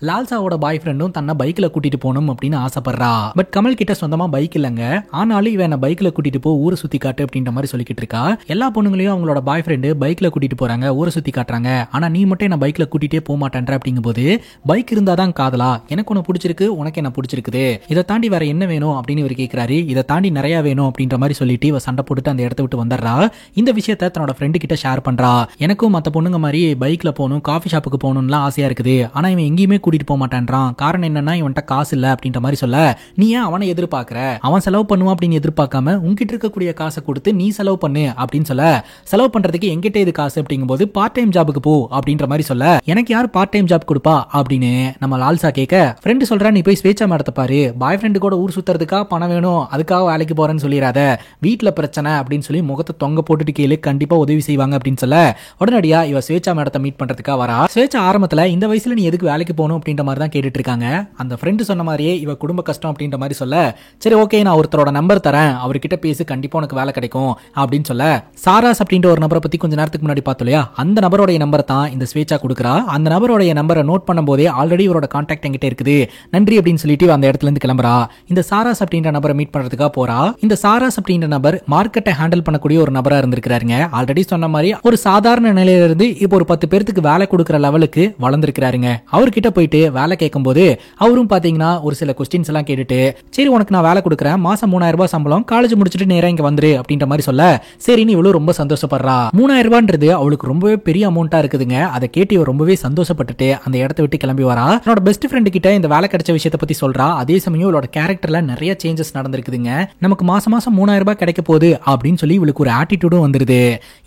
Speaker 1: லால்சாவோட பாய் ஃப்ரெண்டும் தன்னை பைக்ல கூட்டிட்டு போகணும் அப்படின்னு ஆசைப்படுறா. பட் கமல் கிட்ட சொந்தமா பைக் இல்லங்க, ஆனாலும் இவன் என்ன பைக்ல கூட்டிட்டு போ, ஊரை சுத்தி காட்டு அப்படின்ற மாதிரி சொல்லிக்கிட்டு இருக்கா. எல்லா பொண்ணுங்களையும் அவங்களோட பாய் ஃப்ரெண்டு பைக்ல கூட்டிட்டு போறாங்க, ஊரை சுத்தி காட்டுறாங்க, ஆனா நீ மட்டும் என்ன பைக்ல கூட்டிட்டே போக மாட்டேன்ற அப்படிங்கும் போது, பைக் இருந்தாதான் காதலா, எனக்கு ஒன்னு பிடிச்சிருக்கு, உனக்கு என்ன பிடிச்சிருக்குது, இதை தாண்டி வேற என்ன வேணும் அப்படின்னு இவர் கேட்கிறாரு. இதை தாண்டி நிறைய வேணும் அப்படின்ற மாதிரி சொல்லிட்டு இவ சண்டை போட்டுட்டு அந்த இடத்த விட்டு வந்துடுறா. இந்த விஷயத்த தன்னோட ஃப்ரெண்டு கிட்ட ஷேர் பண்றா. எனக்கும் மத்த பொண்ணுங்க மாதிரி பைக்ல போகணும், காஃபி ஷாப்புக்கு போகணும்லாம் ஆசையா இருக்குது, ஆனா இவன் எங்கேயுமே கூட்டிட்டு போக மாட்டேன்றான், காரணம் என்னன்னா இவன்ட்ட காசு இல்ல அப்படின்ற மாதிரி சொல்ல, நீ ஏன் அவனை எதிர்பார்க்கிற, அவன் செலவு பண்ணுவான் அப்படின்னு எதிர்பார்க்காம உங்ககிட்ட இருக்கக்கூடிய காசை கொடுத்து நீ செலவு பண்ணு அப்படின்னு சொல்ல, செலவு பண்றதுக்கு எங்கிட்ட இது காசு அப்படிங்கும் போது பார்ட் டைம் ஜாபுக்கு போ அப்படின்ற மாதிரி சொல்ல, எனக்கு யார் பார்ட் டைம் ஜாப் கொடுப்பா அப்படின்னு நம்ம லால்சா கேட்க, ஃப்ரெண்டு சொல்றா நீ போய் ஸ்வேச்சா மேடத்தை பாரு, பாய் ஃப்ரெண்டு கூட ஊர் சுத்துறதுக்காக பணம் வேணும், அதுக்காக வேலைக்கு போறேன்னு சொல்லிடாத, வீட்டுல பிரச்சனை அப்படின்னு சொல்லி முகத்தை தொங்க போட்டுட்டு கேளு, கண்டிப்பா உதவி செய்வாங்க அப்படின்னு சொல்ல, உடனடியா இவ ஸ்வேச்சா மேடத்தை மீட் பண்றதுக்காக வரா. ஸ்வேச்சா ஆரம்பத்துல இந்த வயசுல நீ எதுக்கு வேலைக்கு போகணும் அப்படின்ற மாதிரி தான் கேட்டுட்டு இருக்காங்க. அந்த ஃப்ரெண்டு சொன்ன மாதிரியே இவ குடும்ப கஷ்டம் அப்படின்ற மாதிரி சொல்ல, சரி ஓகே நான் ஒருத்தரோட நம்பர் தரேன், அவர்கிட்ட பேசி கண்டிப்பா உனக்கு வேலை கிடைக்கும் அப்படின்னு சொல்ல, சாராஸ் அப்படின்ற ஒரு நபரை பத்தி கொஞ்ச நேரத்துக்கு முன்னாடி பார்த்தோம் இல்லையா, அந்த நபரோட நம்பரை தான் இந்த ஸ்வேச்சா கொடுக்குறா. அந்த நபரோட நம்பரை நோட் பண்ணும் போதே ஆல்ரெடி இவரோட கான்டாக்ட் என்கிட்ட இருக்குது, நன்றி அப்படின்னு சொல்லிட்டு அந்த இடத்துல இருந்து கிளம்புறா. இந்த சாராஸ் அப்படின்ற நபரை மீட் பண்றதுக்காக போறா. இந்த சாராஸ் அப்படின்ற நபர் மார்க்கெட்டை ஹேண்டில் பண்ணக்கூடிய ஒரு நபரா இருந்திருக்காருங்க. ஆல்ரெடி சொன்ன மாதிரி ஒரு சாதாரண நிலையில இருந்து இப்போ ஒரு 10 பேருக்கு வேலை கொடுக்குற லெவலுக்கு வளர்ந்துருக்காருங்க. அவர்கிட்ட போயிட்டு வேலை கேட்கும் போது அவரும் பாத்தீங்கன்னா ஒரு சில கொஸ்டின்ஸ் எல்லாம் கேட்டுட்டு, சரி உனக்கு நான் வேலை கொடுக்குறேன், மாசம் 3000 ரூபாய் சம்பளம், காலேஜ் முடிச்சுட்டு நேரா இங்க வந்துரு அப்படின்ற மாதிரி சொல்ல, சரின்னு இவளும் ரொம்ப சந்தோஷப்படுறா. 3000 ரூபான்றது அவளுக்கு ரொம்பவே பெரிய அமௌண்டா இருக்குதுங்க. அதை கேட்டு இவ ரொம்பவே சந்தோஷப்பட்டுட்டு அந்த இடத்தை விட்டு கிளம்பி வரா. என்னோட பெஸ்ட் ஃப்ரெண்ட் கிட்ட இந்த வேலை கிடைச்ச விஷயத்தை பத்தி சொல்றா. அதே சமயம் இவளோட கேரக்டர்ல நிறைய சேஞ்சஸ் நடந்திருக்குதுங்க. நமக்கு மாசம் 3000 ரூபாய் கிடைக்க போகுது அப்படின்னு சொல்லி இவளுக்கு ஒரு ஆட்டிடியூடும் வந்துருது.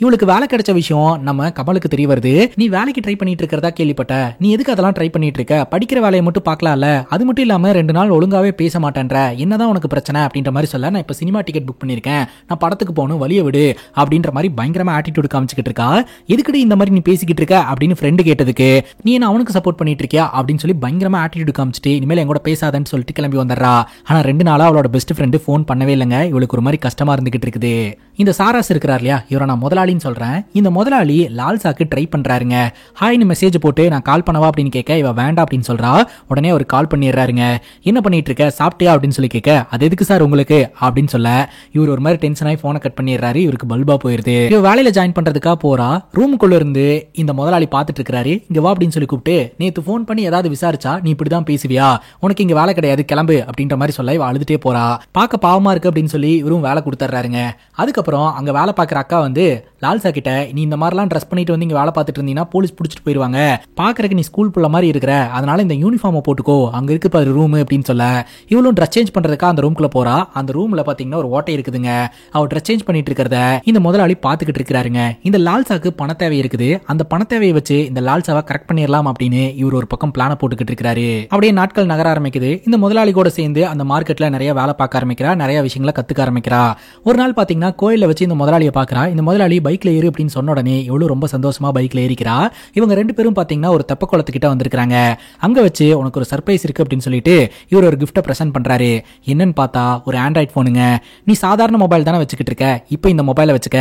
Speaker 1: இவளுக்கு வேலை கிடைச்ச விஷயம் நம்ம கமலுக்கு தெரிய வருது. நீ வேலைக்கு ட்ரை பண்ணிட்டு இருக்கிறதா கேள்விப்பட்ட, நீ எதுக்கு அதெல்லாம் ட்ரை பண்ணிட்டு இருக்க, படிக்கிற வேலையை மட்டும் பார்க்கலாம்ல, அது மட்டும் இல்லாம 2 நாள் ஒழுங்காவே பேச மாட்டேன்ற, என்னதான் உனக்கு பிரச்சனை அப்படின்ற மாதிரி சொல்ல, நான் இப்ப சினிமா டிக்கெட் புக் பண்ணிருக்கேன், நான் படத்துக்கு போகணும், வழியை விடு அப்படின்ற மாதிரி பயங்கரமா ஆட்டிடியூட் காமிச்சிட்டு இருக்கா. எதுக்கடி இந்த மாதிரி நீ பேசிக்கிட்டு இருக்க அப்படின்னு ஃப்ரெண்டு கேட்டதுக்கு, நீ என்ன அவனுக்கு சப்போர்ட் பண்ணிட்டு இருக்கியா அப்படின்னு சொல்லி பயங்கரமா ஆட்டிடியூட் காமிச்சிட்டு இனிமேல் எங்கூட பேசாதன்னு சொல்லிட்டு கிளம்பி வந்துடுறா. ஆனா 2 நாளா அவளோட பெஸ்ட் ஃப்ரெண்டு ஃபோன் பண்ணவே இல்லைங்க. இவளுக்கு ஒரு மாதிரி கஷ்டமா இருந்துகிட்டு இருக்குது. இந்த சாராஸ் இருக்கிறார் இல்லையா, இவரை நான் முதலாளின்னு சொல்றேன். இந்த முதலாளி லால்சாக்கு ட்ரை பண்றாருங்க. ஹாய்னு மெசேஜ் போட்டு நான் கால் பண்ணவா அப்படின்னு கேட்க இவ வேண்டாம் அப்படின்னு சொல்றா. உடனே அவர் கால் பண்ணிடுறாருங்க. என்ன பண்ணிட்டு இருக்க, சாப்பிட்டியா அப்படின்னு சொல்லி கேட்க, அது எதுக்கு சார் உங்களுக்கு அப்படின்னு சொல்ல இவர் ஒரு மாதிரி டென்ஷன் ஆகி போனை கட் பண்ணிடுறாரு. இவருக்கு பல்பா போயிருது. இவ வேலையில ஜாயின் பண்றதுக்காக போறா. ரூமுக்குள்ள இருந்து இந்த முதலாளி பாத்துட்டு இருக்காரு. இங்க வா அப்படின்னு சொல்லி கூப்பிட்டு, நேத்து போன் பண்ணி ஏதாவது விசாரிச்சா நீ இப்படிதான் பேசுவியா, உனக்கு இங்க வேலை கிடையாது கிளம்பு அப்படின்ற மாதிரி சொல்ல இவ அழுதுட்டே போறா. பார்க்க பாவமா இருக்கு அப்படின்னு சொல்லி இவரும் வேலை கொடுத்துறாருங்க. அதுக்கப்புறம் அங்க வேலை பார்க்குற அக்கா வந்து லால்சா கிட்ட, நீ இந்த மாதிரிலாம் ட்ரெஸ் பண்ணிட்டு வந்து இங்க வேலை பார்த்துட்டு இருந்தீங்கன்னா போலீஸ் பிடிச்சிட்டு போயிருவாங்க, பாக்குறதுக்கு நீ ஸ்கூல் புள்ள மாதிரி இருக்கிற, அதனால இந்த யூனிஃபார்மை போட்டுக்கோ, அங்க இருக்கு பாரு ரூம் அப்படின்னு சொல்ல இவளும் ட்ரெஸ் சேஞ்ச் பண்றதுக்கா அந்த ரூம்குள்ள போறா. அந்த ரூம்ல பாத்தீங்கன்னா ஒரு ஓட்டை இருக்குதுங்க. அவ ட்ரெஸ் சேஞ்ச் பண்ணிட்டு இருக்கிறத இந்த முதலாளி பாத்துக்கிட்டு இருக்கிறாருங்க. இந்த லால்சாக்கு பண தேவை இருக்குது. அந்த பண தேவையை வச்சு இந்த லால்சாவை கரெக்ட் பண்ணிடலாம் அப்படின்னு இவர் ஒரு பக்கம் பிளான போட்டுக்கிட்டு இருக்காரு. அப்படியே நாட்கள் நகர ஆரம்பிக்குது. இந்த முதலாளி கூட சேர்ந்து அந்த மார்க்கெட்ல நிறைய வேலை பார்க்க ஆரம்பிக்கிறா, நிறைய விஷயங்களை கத்துக்க ஆரம்பிக்கிறா. ஒரு நாள் பாத்தீங்கன்னா கோயில வச்சு இந்த முதலாளியை பாக்குறா. இந்த முதலாளி பைக்ல ஏறு அப்படின்னு சொன்ன உடனே இவளும் ரொம்ப சந்தோஷமா பைக்ல ஏறிக்கிறா. இவங்க 2 பேரும் பாத்தீங்கன்னா ஒரு தெப்ப குளத்துக்கிட்ட வந்திருக்காங்க. அங்க வச்சு உனக்கு ஒரு சர்ப்ரைஸ் இருக்கு அப்படின்னு சொல்லிட்டு இவர் ஒரு கிஃப்ட பிரசன்ட் பண்றாரு. என்னன்னு பார்த்தா ஒரு ஆண்ட்ராய்ட் போனுங்க. நீ சாதாரண மொபைல் தானே வச்சுக்கிட்டு இருக்க, இப்போ இந்த மொபைலை வச்சுக்க.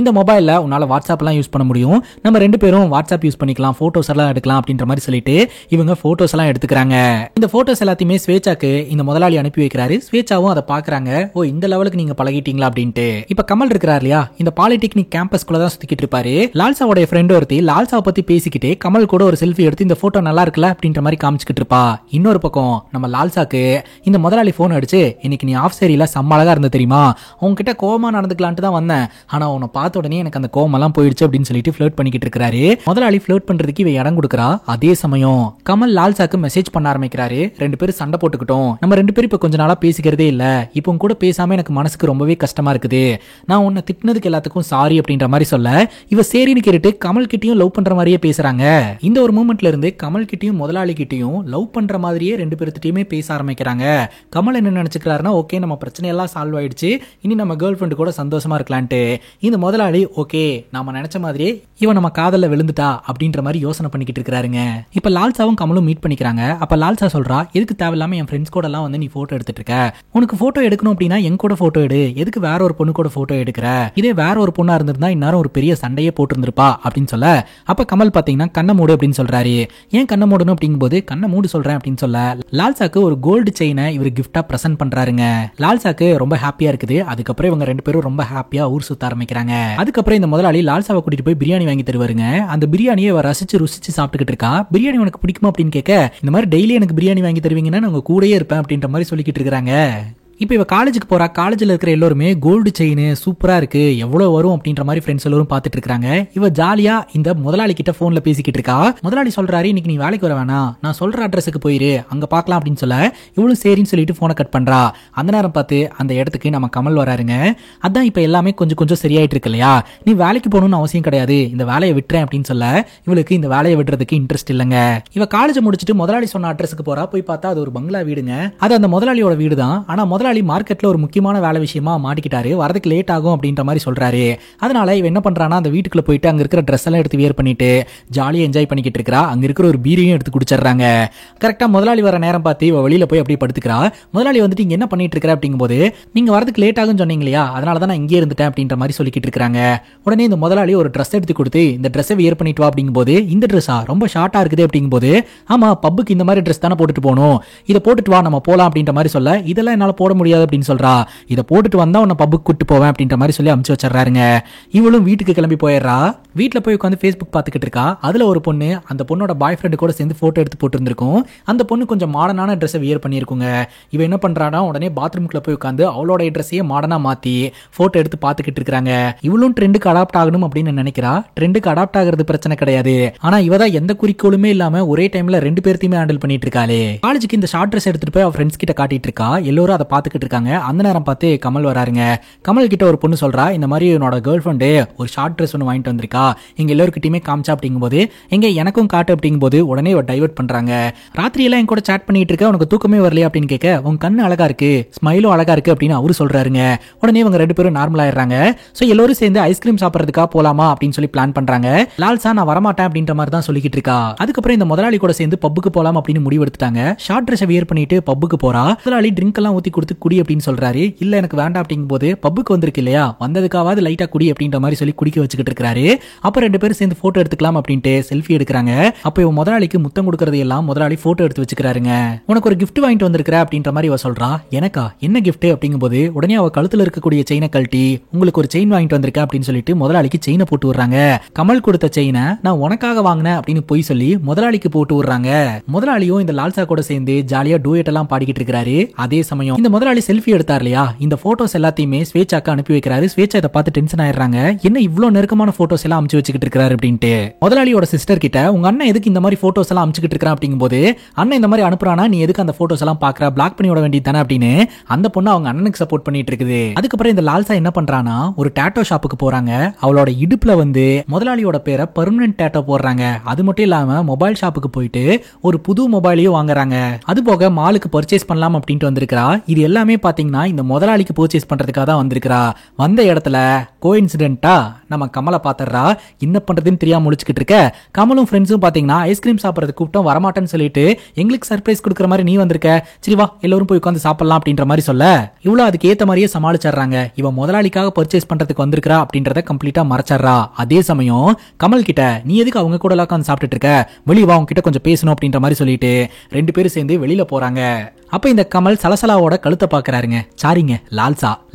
Speaker 1: இந்த மொபைல்ல உன்னால வாட்ஸ்அப் எல்லாம் யூஸ் பண்ண முடியும், நம்ம 2 பேரும் வாட்ஸ்அப் யூஸ் பண்ணிக்கலாம், போட்டோஸ் எல்லாம் எடுக்கலாம் அப்படின்ற மாதிரி சொல்லிட்டு இவங்க போட்டோஸ் எல்லாம் எடுத்துக்கிறாங்க. இந்த போட்டோஸ் எல்லாத்தையுமே ஸ்வேச்சாக்கு இந்த முதலாளி அனுப்பி வைக்கிறாரு. ஸ்வேச்சாவும் அதை பாக்குறாங்க. ஓ, இந்த லெவலுக்கு நீங்க பழகிட்டீங்களா அப்படின்ட்டு. இப்ப கமல் இருக்கிறார் இல்லையா, இந்த பாலிடெக்னிக் கேம்பஸ்குள்ள தான் சுத்திக்கிட்டு இருப்பாரு. லால்சாவோட ஃப்ரெண்ட் ஒருத்தி லால்சாவை பத்தி பேசிக்கிட்டே கமல் கூட ஒரு செல்ஃபி எடுத்து இந்த போட்டோ நல்லா இருக்குல்ல அப்படின்ற மாதிரி காமிச்சுக்கிட்டு இருப்பா. இன்னொரு பக்கம் நம்ம லால்சாக்கு இந்த முதலாளி போன் அடிச்சு, இன்னைக்கு நீ ஆஃப் சேரியில செம்ம அழகா இருந்த தெரியுமா, உங்ககிட்ட கோவமா நடந்துக்கலான்ட்டு தான் வந்தேன், ஆனா உன்னை பார்த்த உடனே எனக்கு அந்த கோவம் எல்லாம் போயிடுச்சு அப்படின்னு சொல்லிட்டு ஃபிளர்ட் பண்ணிக்கிட்டு இருக்காரு. முதலாளி ஃபிளர்ட் பண்றதுக்கு இவ இடம் கொடுக்குறா. அதே சமயம் கமல் லால்சாக்கு மெசேஜ் பண்ண ஆரம்பிக்கிறாரு. 2 பேரும் சண்டை போட்டுக்கிட்டோம், நம்ம 2 பேரும் இப்ப கொஞ்ச நாளா பேசிக்கிறதே இல்ல, இப்போ கூட பேசாம எனக்கு மனசுக்கு ரொம்பவே கஷ்டமா இருக்குது, நான் உன்னை திட்டினதுக்கு எல்லாத்துக்கும் சாரி அப்படின்ற மாதிரி சொல்ல இவ சரின்னு கேட்டுட்டு கமல் கிட்டயும் லவ் பண்ற மாதிரியே பேசுறாங்க. இந்த ஒரு மூமெண்ட்ல இருந்து கமல் கிட்டயும் முதலாளி கிட்டயும் லவ் பண்ற மாதிரியே 2 பேர்த்திட்டயுமே பேச ஆரம்பிக்கிறாங்க. கமல் என்ன நினைச்சுக்கிறாருன்னா, ஓகே நம்ம பிரச்சனை எல்லாம் சால்வ் ஆயிடுச்சு, இனி நம்ம கேர்ள் ஃப்ரெண்டு கூட சந்தோஷமா இருக்கலான்ட்டு. இந்த முதலாளி ஓகே நாம நினைச்ச மாதிரியே இவன் நம்ம காதல்ல விழுந்துட்டா அப்படின்ற மாதிரி யோசனை பண்ணிக்கிட்டு இருக்காருங்க. இப்ப லால்சாவும் கமலும் மீட் பண்ணிக்கிறாங்க. அப்ப லால்சா சொல்றா, எதுக்கு தேவையில்லாம என் ஃப்ரெண்ட்ஸ் கூட எல்லாம் வந்து நீ போட்டோ எடுத்துட்டு இருக்க, உனக்கு போட்டோ எடுக்கணும் அப்படின்னா என் கூட போட்டோ எடு, எதுக்கு வேற ஒரு பொண்ணு கூட போட்டோ எடுக்கிற, இதே வேற ஒரு பொண்ணா இருந்திருந்தா இந்நேரம் ஒரு பெரிய சண்டையே போட்டு இருந்திருப்பா அப்படின்னு சொல்ல, அப்ப கமல் பாத்தீங்கன்னா கண்ணை மூடு அப்படின்னு சொல்றாரு. ஏன் கண்ணை மூடணும் அப்படிங்கும்போது கண்ணை மூடு சொல்றேன் அப்படின்னு சொல்ல லால்சாக்கு ஒரு கோல்டு செயினை இவர் கிஃப்டா பிரசன்ட் பண்றாருங்க. லால்சாக்கு ரொம்ப ஹாப்பியா இருக்குது. அதுக்கப்புறம் இவங்க 2 பேரும் ரொம்ப ஹாப்பியா ஊர் சுத்த ஆரம்பிக்கிறாங்க. அதுக்கப்புறம் இந்த முதலாளி லால்சாவை கூட்டிட்டு போய் பிரியாணி வாங்கி தருவாருங்க. அந்த பிரியாணியை ரசிச்சு ருசிச்சு சாப்பிட்டுக்கிட்டு இருக்கா. பிரியாணி உனக்கு பிடிக்குமா அப்படின்னு கேட்க, இந்த மாதிரி டெய்லி எனக்கு பிரியாணி வாங்கி தருவீங்கன்னா நான் உங்க கூடயே இருப்பேன் அப்படின்ற மாதிரி சொல்லிக்கிட்டு இருக்காங்க. இப்போ இவ காலேஜுக்கு போறா. காலேஜில் இருக்கிற எல்லாருமே கோல்டு செயின் சூப்பரா இருக்கு, எவ்வளவு வரும் அப்படின்ற மாதிரி ஃப்ரெண்ட்ஸ் எல்லாரும் பார்த்துட்டு இருக்காங்க. இவ ஜாலியா இந்த முதலாளி கிட்ட போன்ல பேசிக்கிட்டு இருக்கா. முதலாளி சொல்றாரு, இன்னைக்கு நீ வேலைக்கு வர வேணாம், நான் சொல்ற அட்ரஸுக்கு போயிரு, அங்க பார்க்கலாம் அப்படின்னு சொல்ல இவளும் சரின்னு சொல்லிட்டு போனை கட் பண்றா. அந்த நேரம் பார்த்து அந்த இடத்துக்கு நம்ம கமல் வராருங்க. அதான் இப்ப எல்லாமே கொஞ்சம் கொஞ்சம் சரியாயிட்டு இருக்கு இல்லையா, நீ வேலைக்கு போகணும்னு அவசியம் கிடையாது, இந்த வேலையை விட்டுறேன் அப்படின்னு சொல்ல இவளுக்கு இந்த வேலையை விடுறதுக்கு இன்ட்ரெஸ்ட் இல்லைங்க. இவ காலேஜ் முடிச்சுட்டு முதலாளி சொன்ன அட்ரஸுக்கு போறா. போய் பார்த்தா அது ஒரு பங்களா வீடுங்க. அது அந்த முதலாளியோட வீடு தான். ஆனா முதலாளி மார்க்கெட்ல ஒரு முக்கியமான வேலை விஷயமா மாட்டிக்கிட்டாரு, வரதுக்கு லேட் ஆகும் அப்படின்ற மாதிரி சொல்றாரு. அதனால இவ என்ன பண்றானா, அந்த வீட்டுக்குள்ள போயிட்டு அங்க இருக்கிற ட்ரெஸ் எல்லாம் எடுத்து வியர் பண்ணிட்டு ஜாலியா என்ஜாய் பண்ணிக்கிட்டு இருக்கா. அங்க இருக்கிற ஒரு பீரையும் எடுத்து குடிச்சிடுறாங்க. கரெக்டா முதலாளி வர நேரம் பார்த்து இவ வெளியில போய் அப்படியே படுத்துக்கிறா. முதலாளி வந்துட்டு இங்க என்ன பண்ணிட்டு இருக்கிற அப்படிங்கும்போது, நீங்க வரதுக்கு லேட் ஆகும் சொன்னீங்க இல்லையா, அதனால தான் நான் இங்கே இருந்துட்டேன் அப்படின்ற மாதிரி சொல்லிக்கிட்டு இருக்காங்க. உடனே இந்த முதலாளி ஒரு ட்ரெஸ் எடுத்து கொடுத்து, இந்த ட்ரெஸ்ஸை வியர் பண்ணிட்டு வா அப்படிங்கும்போது, இந்த ட்ரெஸ்ஸா ரொம்ப ஷார்ட்டா இருக்குது அப்படிங்கும்போது, ஆமா பப்புக்கு இந்த மாதிரி ட்ரெஸ் தானே போட்டுட்டு போகணும், இதை போட்டுட்டு வா நம்ம போலாம் அப்படின்ற மாதிரி சொல்ல, இதெல்லாம் என்னால போட முடியாது அப்படின்னு சொல்றா. இதை போட்டுட்டு வந்தா உன்னை பப்புக்கு கூட்டு போவேன் அப்படின்ற மாதிரி சொல்லி அமுச்சு வச்சிடறாருங்க. இவளும் வீட்டுக்கு கிளம்பி போயிடுறா. வீட்டுல போய் உட்காந்து ஃபேஸ்புக் பார்த்துக்கிட்டு இருக்கா. அதுல ஒரு பொண்ணு அந்த பொண்ணோட பாய் ஃப்ரெண்டு கூட சேர்ந்து போட்டோ எடுத்து போட்டுருந்துருக்கும். அந்த பொண்ணு கொஞ்சம் மாடர்னான ட்ரெஸ்ஸை வியர் பண்ணியிருக்குங்க. இவ என்ன பண்றானா, உடனே பாத்ரூம்குள்ள போய் உட்காந்து அவளோட ட்ரெஸ்ஸையே மாடர்னா மாத்தி போட்டோ எடுத்து பார்த்துக்கிட்டு இருக்காங்க. இவளும் ட்ரெண்டுக்கு அடாப்ட் ஆகணும் அப்படின்னு நினைக்கிறா. ட்ரெண்டுக்கு அடாப்ட் ஆகிறது பிரச்சனை கிடையாது, ஆனா இவதான் எந்த குறிக்கோளுமே இல்லாம ஒரே டைம்ல 2 பேர்த்தையுமே ஹேண்டில் பண்ணிட்டு இருக்காளே. காலேஜுக்கு இந்த ஷார்ட் ட்ரெஸ் எடுத்துட்டு போய் அவ ஃப்ரெண்ட்ஸ் கிட்ட காட்டிட்டு இருக்கா. எல்லாரும் அதை பாத்துக்கிட்டு இருக்காங்க. அந்த நேரம் பார்த்து கமல் வராருங்க. கமல் கிட்ட ஒரு பொண்ணு சொல்றா, இந்த மாதிரி என்னோட கேர்ள் ஃப்ரெண்டு ஒரு ஷார்ட் ட்ரெஸ் ஒன்று வாங்கிட்டு வந்திருக்கா, எங்க எல்லாருக்கிட்டையுமே காமிச்சா அப்படிங்கும்போது எங்க எனக்கும் காட்டு அப்படிங்கும்போது உடனே டைவர்ட் பண்றாங்க. ராத்திரி எல்லாம் என் கூட சாட் பண்ணிட்டு இருக்க, உனக்கு தூக்கமே வரலையா அப்படின்னு கேட்க, உன் கண்ணு அழகா இருக்கு, ஸ்மைலும் அழகா இருக்கு அப்படின்னு அவரு சொல்றாருங்க. உடனே இவங்க ரெண்டு பேரும் நார்மல் ஆயிடுறாங்க. சோ எல்லாரும் சேர்ந்து ஐஸ்கிரீம் சாப்பிடறதுக்கா போலாமா அப்படின்னு சொல்லி பிளான் பண்றாங்க. லால்சா நான் வரமாட்டேன் அப்படின்ற மாதிரி தான் சொல்லிக்கிட்டு இருக்கா. அதுக்கப்புறம் இந்த முதலாளி கூட சேர்ந்து பப்புக்கு போலாம் அப்படின்னு முடிவு எடுத்துட்டாங்க. ஷார்ட் ட்ரெஸ் வியர் பண்ணிட்டு பப்புக்கு போறா. முதலாளி ட்ரிங்க் எல்லாம் ஊத்தி கொடுத்து குடி அப்படின்னு சொல்றாரு. இல்ல எனக்கு வேண்டாம் அப்படிங்கும் போது, பப்புக்கு வந்திருக்கு இல்லையா, வந்ததுக்காவது லைட்டா குடி அப்படின்ற மாதிரி சொல்லி குடிக்க வச்சுக்கிட்டு இருக்காரு. அப்ப ரெண்டு பேரும் சேர்ந்து போட்டோ எடுத்துக்கலாம் அப்படின்ட்டு செல்ஃபி எடுக்கிறாங்க. அப்ப இவன் முதலாளிக்கு முத்தம் கொடுக்கறது எல்லாம் முதலாளி போட்டோ எடுத்து வச்சுக்கிறாருங்க. உனக்கு ஒரு கிஃப்ட் வாங்கிட்டு வந்திருக்கிற அப்படின்ற மாதிரி அவ சொல்றா. எனக்கா என்ன கிஃப்ட் அப்படிங்கும்போது உடனே அவ கழுத்துல இருக்கக்கூடிய செயினை கழட்டி, உங்களுக்கு ஒரு செயின் வாங்கிட்டு வந்திருக்க அப்படின்னு சொல்லிட்டு முதலாளிக்கு செயினை போட்டு விடுறாங்க. கமல் கொடுத்த செயினை நான் உனக்காக வாங்கினேன் அப்படின்னு போய் சொல்லி முதலாளிக்கு போட்டு விடுறாங்க. முதலாளியும் இந்த லால்சா கூட சேர்ந்து ஜாலியா டூயட் எல்லாம் பாடிக்கிட்டு இருக்காரு. அதே சமயம் இந்த முதலாளி செல்ஃபி எடுத்தார் இல்லையா, இந்த போட்டோஸ் எல்லாத்தையுமே ஸ்வேச்சாக்கு அனுப்பி வைக்கிறாரு. ஸ்வேச்சா இதை பார்த்து டென்ஷன் ஆயிடுறாங்க. என்ன இவ்வளவு நெருக்கமான போட்டோஸ் எல்லாம் அமுச்சு வச்சுக்கிட்டு இருக்காரு அப்படின்ட்டு. முதலாளியோட சிஸ்டர் கிட்ட, உங்க அண்ணன் எதுக்கு இந்த மாதிரி போட்டோஸ் எல்லாம் அமுச்சுக்கிட்டு இருக்கான் அப்படிங்கும்போது, அண்ணன் இந்த மாதிரி அனுப்புறானா, நீ எதுக்கு அந்த போட்டோஸ் எல்லாம் பாக்குற, பிளாக் பண்ணி விட வேண்டியது தானே அப்படின்னு அந்த பொண்ணு அவங்க அண்ணனுக்கு சப்போர்ட் பண்ணிட்டு இருக்குது. அதுக்கப்புறம் இந்த லால்சா என்ன பண்றானா, ஒரு டாட்டோ ஷாப்புக்கு போறாங்க. அவளோட இடுப்புல வந்து முதலாளியோட பேரை பெர்மனன்ட் டாட்டோ போடுறாங்க. அது மட்டும் இல்லாம மொபைல் ஷாப்புக்கு போயிட்டு ஒரு புது மொபைலையும் வாங்குறாங்க. அது போக மாலுக்கு பர்ச்சேஸ் பண்ணலாம் அப்படின்ட்டு வந்திருக்கா. இது எல்லாமே பாத்தீங்கன்னா இந்த முதலாளிக்கு பர்ச்சேஸ் பண்றதுக்காக தான் வந்திருக்கா. வந்த இடத்துல கோஇன்சிடென்ட்டா நம்ம கமலை பாத்துறா. என்ன பண்றதுன்னு தெரியாம முழிச்சுக்கிட்டு இருக்க. கமலும் ஃப்ரெண்ட்ஸும் பாத்தீங்கன்னா ஐஸ்கிரீம் சாப்பிடறதுக்கு கூப்பிட்டோம், வரமாட்டேன்னு சொல்லிட்டு எங்களுக்கு சர்ப்ரைஸ் கொடுக்குற மாதிரி நீ வந்திருக்க, சரி வா எல்லாரும் போய் உட்காந்து சாப்பிடலாம் அப்படின்ற மாதிரி சொல்ல, இவ்வளவு அதுக்கு ஏத்த மாதிரியே சமாளிச்சிடுறாங்க. இவன் முதலாளிக்காக பர்ச்சேஸ் பண்றதுக்கு வந்திருக்கா அப்படின்றத கம்ப்ளீட்டா மறைச்சிடுறா. அதே சமயம் கமல் கிட்ட, நீ எதுக்கு அவங்க கூட உட்காந்து சாப்பிட்டுட்டு இருக்க, வெளியே வா உங்ககிட்ட கொஞ்சம் பேசணும் அப்படின்ற மாதிரி சொல்லிட்டு ரெண்டு பேரும் சேர்ந்து வெளியில போறாங்க. அப்ப இந்த கமல் சலசலாவோட கழுத்தை பாக்குறாருங்க. சாரிங்க,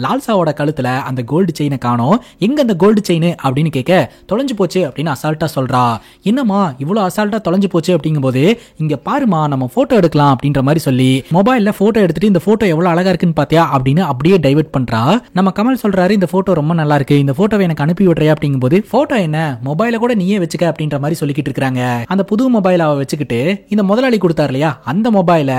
Speaker 1: லால்சாவோட கழுத்துல அந்த கோல்டு செயினை காணோம், எங்க அந்த கோல்டு செயின் அப்படின்னு கேட்க, தொலைஞ்சு போச்சு அப்படின்னு அசால்ட்டா சொல்றா. என்னமா இவ்வளவு அசால்ட்டா தொலைஞ்சு போச்சு அப்படிங்கும்போது, இங்க பாருமா நம்ம போட்டோ எடுக்கலாம் அப்படின்ற மாதிரி சொல்லி மொபைல்ல போட்டோ எடுத்துட்டு, இந்த போட்டோ எவ்வளவு அழகா இருக்குன்னு பாத்தியா அப்படின்னு அப்படியே டைவர்ட் பண்றா. நம்ம கமல் சொல்றாரு, இந்த போட்டோ ரொம்ப நல்லா இருக்கு, இந்த போட்டோவை எனக்கு அனுப்பி விடுறியா அப்படிங்கும்போது, போட்டோ என்ன மொபைல கூட நீயே வச்சுக்க அப்படின்ற மாதிரி சொல்லிக்கிட்டு இருக்காங்க. அந்த புது மொபைல அவ வச்சுக்கிட்டு இந்த முதலாளி கொடுத்தாரு இல்லையா, அந்த மொபைல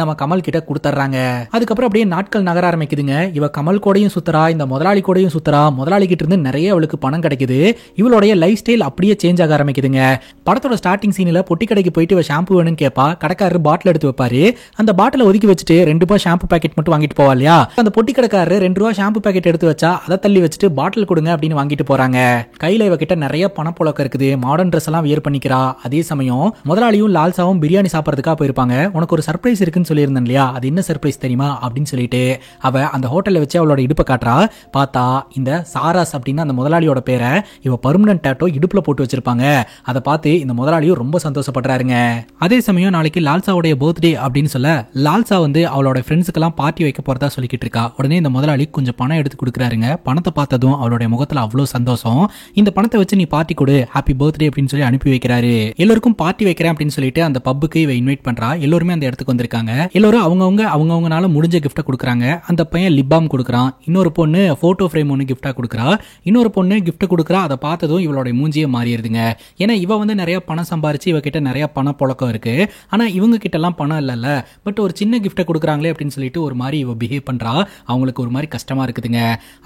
Speaker 1: நம்ம கமல் கிட்ட கொடுத்துறாங்க. அதுக்கப்புறம் அப்படியே நாட்கள் நகர ஆரம்பிக்குதுங்க. இவ கமல் கூடயும் சுத்துறா, இந்த முதலாளி கூடயும் சுத்துறா. முதலாளி கிட்ட இருந்து நிறைய அவளுக்கு பணம் கிடைக்குது. இவளுடைய லைஃப் ஸ்டைல் அப்படியே சேஞ்ச் ஆக ஆரம்பிக்குதுங்க. படத்தோட ஸ்டார்டிங் சீன்ல பொட்டி கடைக்கு போயிட்டு இவ ஷாம்பு வேணும்னு கேட்பா. கடைக்காரர் பாட்டில் எடுத்து வைப்பாரு. அந்த பாட்டில ஒதுக்கி வச்சுட்டு 2 ரூபாய் ஷாம்பு பாக்கெட் மட்டும் வாங்கிட்டு போவா இல்லையா, அந்த பொட்டி கடைக்காரர் 2 ரூபாய் ஷாம்பு பாக்கெட் எடுத்து வச்சா அதை தள்ளி வச்சுட்டு பாட்டில் கொடுங்க அப்படின்னு வாங்கிட்டு போறாங்க. கையில இவ கிட்ட நிறைய பணப்புழக்கம் இருக்குது. மாடர்ன் ட்ரெஸ் எல்லாம் வியர் பண்ணிக்கிறா. அதே சமயம் முதலாளியும் லால்சாவும் பிரியாணி சாப்பிடறதுக்காக போயிருப்பாங்க. உனக்கு ஒரு சர்ப்ரைஸ் இருக்குன்னு சொல்லியிருந்தேன் இல்லையா, அது என்ன சர்ப்ரைஸ் தெரியுமா அப்படின்னு சொல்லிட்டு அவ அந்த ஹோட்டல்ல வச்சு அவளோட இடுப்பை காட்டுறா. பார்த்தா இந்த சாராஸ் அப்படின்னு அந்த முதலாளியோட பேரை இவ பெர்மனன்ட் டாட்டோ இடுப்புல போட்டு வச்சிருப்பாங்க. அதை பார்த்து இந்த முதலாளியும் ரொம்ப சந்தோஷப்படுறாருங்க. அதே சமயம் நாளைக்கு லால்சாவுடைய பர்த்டே அப்படின்னு சொல்ல, லால்சா வந்து அவளோட ஃப்ரெண்ட்ஸுக்கெல்லாம் பார்ட்டி வைக்க போறதா சொல்லிக்கிட்டு இருக்கா. உடனே இந்த முதலாளி கொஞ்சம் பணம் எடுத்து கொடுக்குறாருங்க. பணத்தை பார்த்ததும் அவளுடைய முகத்துல அவ்வளவு சந்தோஷம். இந்த பணத்தை வச்சு நீ பார்ட்டி கொடு, ஹாப்பி பர்த்டே அப்படின்னு சொல்லி அனுப்பி வைக்கிறாரு. எல்லாருக்கும் பார்ட்டி வைக்கிறேன் அப்படின்னு சொல்லிட்டு அந்த பப்புக்கு இவ இன்வைட் பண்றா. எல்லாருமே அந்த இடத்துக்கு வந்திருக்காங்க. எல்லாரும் அவங்கவுங்கனால முடிஞ்ச கிஃப்ட கொடுக்குறாங்க. அந்த பையன் லிப் பாம் கொடுக்குறான். இன்னொரு பொண்ணு போட்டோ ஃப்ரேம் ஒன்று கிஃப்டா கொடுக்குறா. இன்னொரு பொண்ணு கிஃப்ட் கொடுக்குறா. அதை பார்த்ததும் இவளோட மூஞ்சியே மாறிடுதுங்க. ஏன்னா இவ வந்து நிறைய பணம் சம்பாரிச்சு இவ கிட்ட நிறைய பண புழக்கம் இருக்கு. ஆனா இவங்க கிட்ட எல்லாம் பணம் இல்லைல்ல. பட் ஒரு சின்ன கிஃப்ட கொடுக்குறாங்களே அப்படின்னு சொல்லிட்டு ஒரு மாதிரி இவ பிஹேவ் பண்றா. அவங்களுக்கு ஒரு மாதிரி கஷ்டமா இருக்குதுங்க.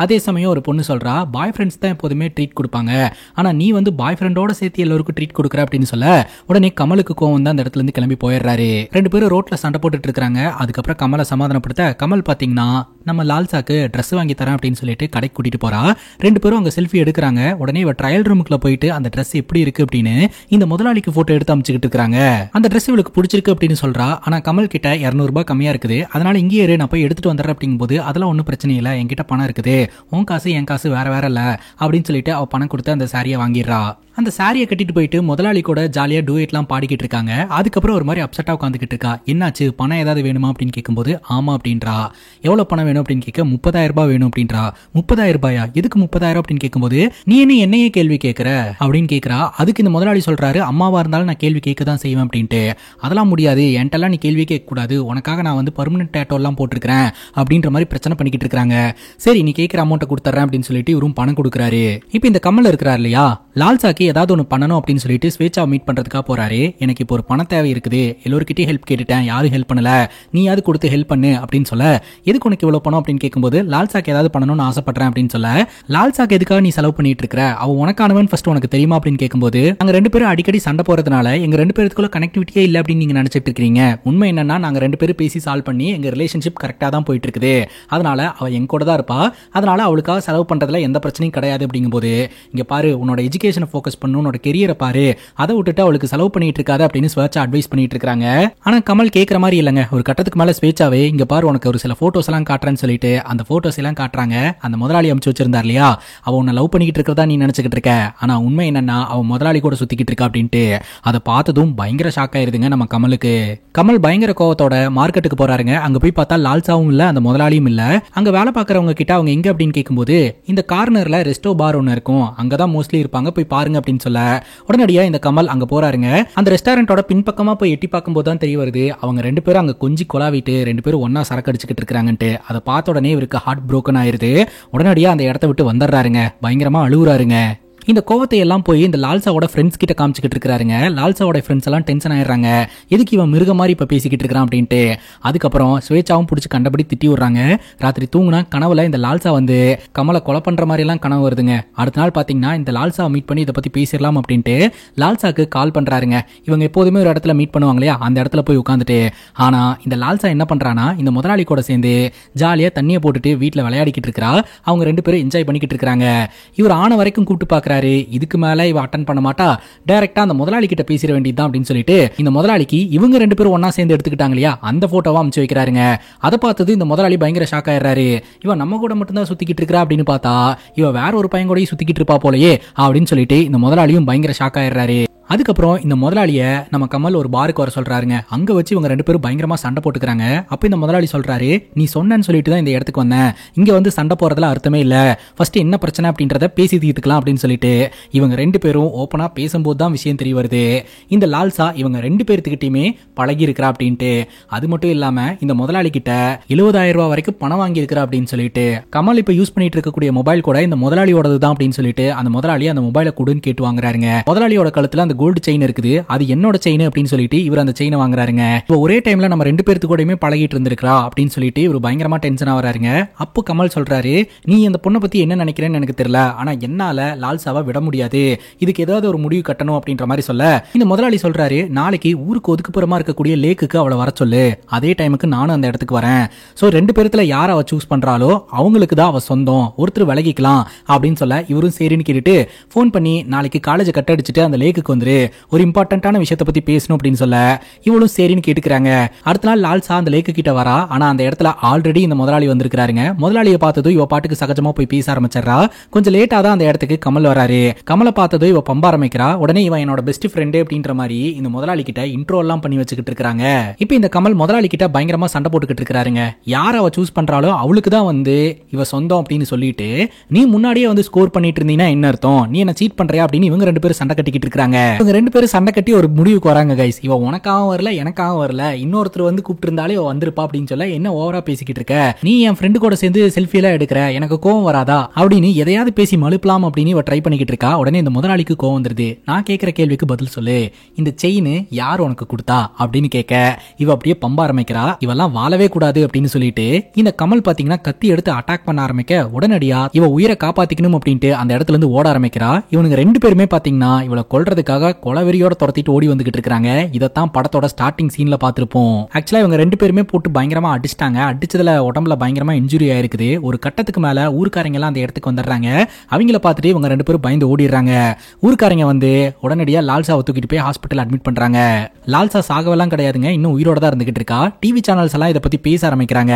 Speaker 1: அதே சமயம் ஒரு பொண்ணு சொல்றா, பாய் ஃப்ரெண்ட்ஸ் தான் எப்போதுமே ட்ரீட் கொடுப்பாங்க, ஆனா நீ வந்து பாய் ஃப்ரெண்டோட சேர்த்து எல்லாருக்கும் ட்ரீட் கொடுக்குற அப்படின்னு சொல்ல, உடனே கமலுக்கு கோவம் தான் அந்த இடத்துல இருந்து கிளம்பி போயிடுறாரு. ரெண்டு பேரும் ரோட்ல சண்டை போட்டுட்டு இருக்காங்க. அதுக்கப்புறம் கமலை சமாதானப்படுத்த, கமல் பாத்தீங்கன்னா நம்ம லால்சாக்கு ட்ரெஸ் வாங்கி தரேன் அப்படின்னு சொல்லிட்டு கடைக்கு கூட்டிட்டு போறா. ரெண்டு பேரும் அங்க செல்ஃபி எடுக்கிறாங்க. உடனே இவ ட்ரையல் ரூமுக்குள்ள போயிட்டு அந்த ட்ரெஸ் எப்படி இருக்கு அப்படின்னு இந்த முதலாளிக்கு போட்டோ எடுத்து அமைச்சுக்கிட்டு இருக்காங்க. அந்த ட்ரெஸ் இவளுக்கு பிடிச்சிருக்கு அப்படின்னு சொல்றா. ஆனா கமல் கிட்ட 200 ரூபாய் கம்மியா இருக்குது, அதனால இங்கே இரு, நான் போய் எடுத்துட்டு வந்துடுறேன் அப்படிங்கும்போது, அதெல்லாம் ஒன்றும் பிரச்சனை இல்லை, என்கிட்ட பணம் இருக்குது, உன் காசு என் காசு வேற வேற இல்ல அப்படின்னு சொல்லிட்டு அவ பணம் கொடுத்து அந்த சாரியை வாங்கிடுறா. அந்த சாரியை கட்டிட்டு போயிட்டு முதலாளி கூட ஜாலியா டூயட்லாம் பாடிக்கிட்டு இருக்காங்க. அதுக்கப்புறம் ஒரு மாதிரி அப்செட்டா உட்காந்துக்கிட்டு இருக்கா. என்னாச்சு, பணம் ஏதாவது வேணுமா அப்படின்னு கேட்கும்போது ஆமா அப்படின்றா. எவ்வளவு பணம் வேணும் அப்படின்னு கேட்க 30,000 ரூபாய் வேணும் அப்படின்றா. 30,000 ரூபாயா, எதுக்கு 30,000 அப்படின்னு கேட்கும்போது, நீ என்ன என்னையே கேள்வி கேட்கிற அப்படின்னு கேட்கிறா. அதுக்கு இந்த முதலாளி சொல்றாரு, அம்மாவா இருந்தாலும் நான் கேள்வி கேட்க தான் செய்வேன் அப்படின்ட்டு. அதெல்லாம் முடியாது, என்கிட்டலாம் நீ கேள்வி கேட்க கூடாது, உனக்காக நான் வந்து பெர்மனன்ட் டேட்டோ எல்லாம் போட்டிருக்கிறேன் அப்படின்ற மாதிரி பிரச்சனை பண்ணிக்கிட்டு இருக்காங்க. சரி நீ கேட்கிற அமௌண்ட்டை கொடுத்துறேன் அப்படின்னு சொல்லிட்டு இவரும் பணம் கொடுக்குறாரு. இப்போ இந்த கமல் இருக்கிறார் இல்லையா, லால்சாக்கு ஏதாவது ஒன்று பண்ணணும் அப்படின்னு சொல்லிட்டு ஸ்வேச்சாவை மீட் பண்றதுக்காக போறாரு. எனக்கு இப்போ ஒரு பண தேவை இருக்குது, எல்லோருக்கிட்டையும் ஹெல்ப் கேட்டுட்டேன், யாரும் ஹெல்ப் பண்ணல, நீ யாவது கொடுத்து ஹெல்ப் பண்ணு அப்படின்னு சொல்ல, எதுக்கு உனக்கு இவ்வளவு பணம் அப்படின்னு கேட்கும்போது லால்சாக்கு ஏதாவது பண்ணணும்னு ஆசைப்படுறேன் அப்படின்னு சொல்ல, லால்சாக்கு எதுக்காக நீ செலவு பண்ணிட்டு இருக்க, அவ உனக்கானவன் ஃபர்ஸ்ட் உனக்கு தெரியுமா அப்படின்னு கேட்கும்போது, நாங்க ரெண்டு பேரும் அடிக்கடி சண்டை போறதுனால எங்க ரெண்டு பேருக்குள்ள கனெக்டிவிட்டியே இல்ல அப்படின்னு நீங்க நினைச்சிட்டு இருக்கீங்க. உண்மை என்னன்னா நாங்க ரெண்டு பேரும் பேசி சால்வ் பண்ணி எங்க ரிலேஷன்ஷிப் கரெக்டா தான் போயிட்டு இருக்குது. அதனால அவ எங்க கூட தான் இருப்பா, அதனால அவளுக்காக செலவு பண்றதுல எந்த பிரச்சனையும் கிடையாது அப்படிங்கும்போது, இங்க பாரு உன்னோட எஜுகேஷனை ஃபோக்கஸ் பண்ணு, உன்னோட கெரியரை பாரு, அதை விட்டுட்டு அவளுக்கு செலவு பண்ணிட்டு இருக்காது அப்படின்னு ஸ்வேச்சா அட்வைஸ் பண்ணிட்டு இருக்காங்க. ஆனா கமல் கேட்கிற மாதிரி இல்லங்க. ஒரு கட்டத்துக்கு மேல ஸ்வேச்சாவே இங்க பாரு உனக்கு ஒரு சில போட்டோஸ் எல்லாம் காட்டுறேன்னு சொல்லிட்டு அந்த போட்டோஸ் எல்லாம் காட்டுறாங்க. அந்த முதலாளி அனுப்பிச்சு வச்சிருந்தார் இல்லையா, அவ உன்னை லவ் பண்ணிக்கிட்டு இருக்கறதா நீ நினைச்சுக்கிட்டு இருக்க, ஆனா உண்மை என்னன்னா அவ முதலாளி கூட சுத்திக்கிட்டு இருக்கா அப்படின்ட்டு. அதை பார்த்ததும் பயங்கர ஷாக் ஆயிருதுங்க நம்ம கமலுக்கு. கமல் பயங்கர கோவத்தோட மார்க்கெட்டுக்கு போறாருங்க. அங்க போய் பார்த்தா லால்சாவும் இல்ல, அந்த முதலாளியும் இல்ல. அங்க வேலை பார்க்கறவங்க கிட்ட அவங்க எங்க அப்படின்னு கேட்கும்போது, இந்த கார்னர்ல ரெஸ்டோ பார் ஒன்னு இருக்கும், அங்கதான் மோஸ்ட்லி இருப்பாங்க, போய் பாருங்க அப்படின்னு சொல்ல, உடனடியா இந்த கமல் அங்க போறாருங்க. அந்த ரெஸ்டாரண்டோட பின்பக்கமா போய் எட்டி பார்க்கும்போது தான் தெரிய வருது அவங்க ரெண்டு பேரும் அங்க கொஞ்சி கொலாவிட்டு ரெண்டு பேரும் ஒன்னா சரக்கு அடிச்சுக்கிட்டு இருக்காங்கன்ட்டு. அதை பார்த்த உடனே இவருக்கு ஹார்ட் புரோக்கன் ஆயிருது. உடனடியா அந்த இடத்த விட்டு வந்துடுறாருங்க. பயங்கரமா அழுகுறாருங்க. இந்த கோவத்தை எல்லாம் போய் இந்த லால்சாவோட ஃப்ரெண்ட்ஸ் கிட்ட காமிச்சிக்கிட்டு இருக்காருங்க. லால்சாவோட ஃப்ரெண்ட்ஸ் எல்லாம் டென்ஷன் ஆயிடுறாங்க, எதுக்கு இவன் மிருக மாதிரி இப்ப பேசிக்கிட்டு இருக்கான் அப்படின்ட்டு. அதுக்கப்புறம் ஸ்வேச்சாவும் பிடிச்சி கண்டபடி திட்டி விடுறாங்க. ராத்திரி தூங்குனா கனவுல இந்த லால்சா வந்து கமலை கொலை பண்ற மாதிரி எல்லாம் கனவு வருதுங்க. அடுத்த நாள் பாத்தீங்கன்னா இந்த லால்சாவை மீட் பண்ணி இதை பத்தி பேசிடலாம் அப்படின்ட்டு லால்சாக்கு கால் பண்றாருங்க. இவங்க எப்போதுமே ஒரு இடத்துல மீட் பண்ணுவாங்க இல்லையா, அந்த இடத்துல போய் உட்காந்துட்டு. ஆனா இந்த லால்சா என்ன பண்றானா, இந்த முதலாளி கூட சேர்ந்து ஜாலியா தண்ணியை போட்டுட்டு வீட்டுல விளையாடிக்கிட்டு இருக்கா. அவங்க ரெண்டு பேரும் என்ஜாய் பண்ணிக்கிட்டு இருக்காங்க. இவர் ஆன வரைக்கும் கூப்பிட்டு பாக்குறாரு. இதுக்கு மேல இவ அட்டன் பண்ண மாட்டா, டைரக்டா அந்த முதலாளி கிட்ட பேசிட வேண்டியதுதான் அப்படின்னு சொல்லிட்டு இந்த முதலாளிக்கு இவங்க ரெண்டு பேரும் ஒன்னா சேர்ந்து எடுத்துக்கிட்டாங்க இல்லையா, அந்த போட்டோவா அனுப்பிச்சு வைக்கிறாருங்க. அதை பார்த்தது இந்த முதலாளி பயங்கர ஷாக் ஆயிடுறாரு. இவன் நம்ம கூட மட்டும் தான் சுத்திக்கிட்டு இருக்கா அப்படின்னு பார்த்தா இவ வேற ஒரு பையன் கூட சுத்திக்கிட்டு இருப்பா போலயே அப்படின்னு சொல்லிட்டு இந்த முதலாளியும் பயங்கர ஷாக் ஆயிடுறாரு. அதுக்கப்புறம் இந்த முதலாளிய நம்ம கமல் ஒரு பாருக்கு வர சொல்றாருங்க. அங்க வச்சு இவங்க ரெண்டு பேரும் பயங்கரமா சண்டை போட்டுக்கிறாங்க. அப்ப இந்த முதலாளி சொல்றாரு, நீ சொன்னேன்னு சொல்லிட்டு தான் இந்த இடத்துக்கு வந்தேன், இங்க வந்து சண்டை போறதுல அர்த்தமே இல்ல, ஃபர்ஸ்ட் என்ன பிரச்சனை அப்படின்றத பேசி தீர்த்துக்கலாம் அப்படின்னு சொல்லிட்டு இவங்க ரெண்டு பேரும் ஓப்பனா பேசும்போது தான் விஷயம் தெரிய வருது. இந்த லால்சா இவங்க ரெண்டு பேர்த்துக்கிட்டையுமே பழகி இருக்கிறா அப்படின்ட்டு. அது மட்டும் இல்லாம இந்த முதலாளி கிட்ட 70,000 ரூபாய் வரைக்கும் பணம் வாங்கி இருக்கிறா அப்படின்னு சொல்லிட்டு. கமல் இப்ப யூஸ் பண்ணிட்டு இருக்கக்கூடிய மொபைல் கூட இந்த முதலாளியோடது தான் அப்படின்னு சொல்லிட்டு அந்த முதலாளி அந்த மொபைலை கொடுன்னு கேட்டு வாங்குறாருங்க. முதலாளியோட கழுத்துல அந்த கோல்டு செயின் இருக்குது, அது என்னோட செயின் அப்படின்னு சொல்லிட்டு இவர் அந்த செயினை வாங்குறாருங்க. இப்போ ஒரே டைம்ல நம்ம ரெண்டு பேருக்கு கூடயுமே பழகிட்டு இருந்திருக்கா அப்படின்னு சொல்லிட்டு இவர் பயங்கரமா டென்ஷன் ஆகுறாருங்க. அப்போ கமல் சொல்றாரு, நீ இந்த பொண்ணை பத்தி என்ன நினைக்கிறேன்னு எனக்கு தெரியல, ஆனா என்னால லால்சாவை விட முடியாது, இதுக்கு ஏதாவது ஒரு முடிவு கட்டணும் அப்படின்ற மாதிரி சொல்ல, இந்த முதலாளி சொல்றாரு, நாளைக்கு ஊருக்கு ஒதுக்குப்புறமா இருக்கக்கூடிய லேக்குக்கு அவளை வர சொல்லு, அதே டைமுக்கு நானும் அந்த இடத்துக்கு வரேன். சோ ரெண்டு பேர்த்துல யார் அவ சூஸ் பண்றாளோ அவங்களுக்கு தான் அவ சொந்தம், ஒருத்தர் விலகிக்கலாம் அப்படின்னு சொல்ல, இவரும் சரின்னு கேட்டுட்டு போன் பண்ணி நாளைக்கு காலேஜ் கட் அடிச்சுட்டு அந்த லேக்குக்கு வந்துரு, ஒரு இம்பார்ட்டன்டான விஷயத்தை பத்தி பேசணும் அப்படின்னு சொல்ல, இவளும் சரின்னு கேட்டுக்கிறாங்க. அடுத்த நாள் லால்சா அந்த லேக்கு கிட்ட வரா. ஆனா அந்த இடத்துல ஆல்ரெடி இந்த முதலாளி வந்திருக்காருங்க. முதலாளியை பார்த்ததும் இவ பாட்டுக்கு சகஜமா போய் பேச ஆரம்பிச்சிடறா. கொஞ்சம் லேட்டா தான் அந்த இடத்துக்கு கமல் வராரு. கமலை பார்த்ததும் இவ பம்ப ஆரம்பிக்கிறா. உடனே இவன் என்னோட பெஸ்ட் ஃப்ரெண்டு அப்படின்ற மாதிரி இந்த முதலாளி கிட்ட இன்ட்ரோ எல்லாம் பண்ணி வச்சுக்கிட்டு இருக்காங்க. இப்போ இந்த கமல் முதலாளி கிட்ட பயங்கரமா சண்டை போட்டுக்கிட்டு இருக்காருங்க. யார் அவ சூஸ் பண்றாளோ அவளுக்கு தான் வந்து இவ சொந்தம் அப்படின்னு சொல்லிட்டு, நீ முன்னாடியே வந்து ஸ்கோர் பண்ணிட்டு இருந்தீங்கன்னா என்ன அர்த்தம், நீ என்ன சீட் பண்றியா அப்படின்னு இவங்க ரெண்டு பேரும் சண்டை கட்டிக்கிட்டு இருக்காங்க. இவங்க ரெண்டு பேரும் சண்டை கட்டி ஒரு முடிவுக்கு வராங்க. கைஸ், இவ உனக்காகவும் வரல எனக்காகவும் வரல, இன்னொருத்தர் வந்து கூப்பிட்டு இருந்தாலே இவ வந்திருப்பா அப்படின்னு சொல்ல, என்ன ஓவரா பேசிக்கிட்டு இருக்க, நீ என் ஃப்ரெண்டு கூட சேர்ந்து செல்ஃபி எல்லாம் எடுக்கிற, எனக்கு கோவம் வராதா அப்படின்னு எதையாவது பேசி மழுப்பலாம் அப்படின்னு இவ ட்ரை பண்ணிக்கிட்டு இருக்கா. உடனே இந்த முதலாளிக்கு கோவம் வந்துருது. நான் கேட்கிற கேள்விக்கு பதில் சொல்லு, இந்த செயின் யார் உனக்கு கொடுத்தா அப்படின்னு கேட்க, இவ அப்படியே பம்ப ஆரம்பிக்கிறா. இவெல்லாம் வாழவே கூடாது அப்படின்னு சொல்லிட்டு இந்த கமல் பாத்தீங்கன்னா கத்தி எடுத்து அட்டாக் பண்ண ஆரம்பிக்க, உடனடியா இவ உயிரை காப்பாத்திக்கணும் அப்படின்ட்டு அந்த இடத்துல இருந்து ஓட ஆரம்பிக்கிறா. இவனுங்க ரெண்டு பேருமே பாத்தீங்கன்னா இவளை கொல்றதுக்காக கொலவெறியோட துரத்திட்டு ஓடி வந்துகிட்டு இருக்காங்க. இதத்தான் படத்தோட ஸ்டார்டிங் சீன்ல பாத்திருப்போம். ஆக்சுவலா இவங்க ரெண்டு பேருமே போட்டு பயங்கரமா அடிச்சிட்டாங்க. அடிச்சதுல உடம்புல பயங்கரமா இன்ஜுரி ஆயிருக்குது. ஒரு கட்டத்துக்கு மேல ஊர்க்காரங்க எல்லாம் அந்த இடத்துக்கு வந்துடுறாங்க. அவங்கள பார்த்துட்டு இவங்க ரெண்டு பேரும் பயந்து ஓடிடுறாங்க. ஊர்க்காரங்க வந்து உடனடியா லால்சாவை தூக்கிட்டு போய் ஹாஸ்பிட்டல் அட்மிட் பண்றாங்க. லால்சா சாகவெல்லாம் கிடையாதுங்க, இன்னும் உயிரோட தான் இருந்துகிட்டு இருக்கா. டிவி சேனல்ஸ் எல்லாம் இதை பத்தி பேச ஆரம்பிக்கிறாங்க.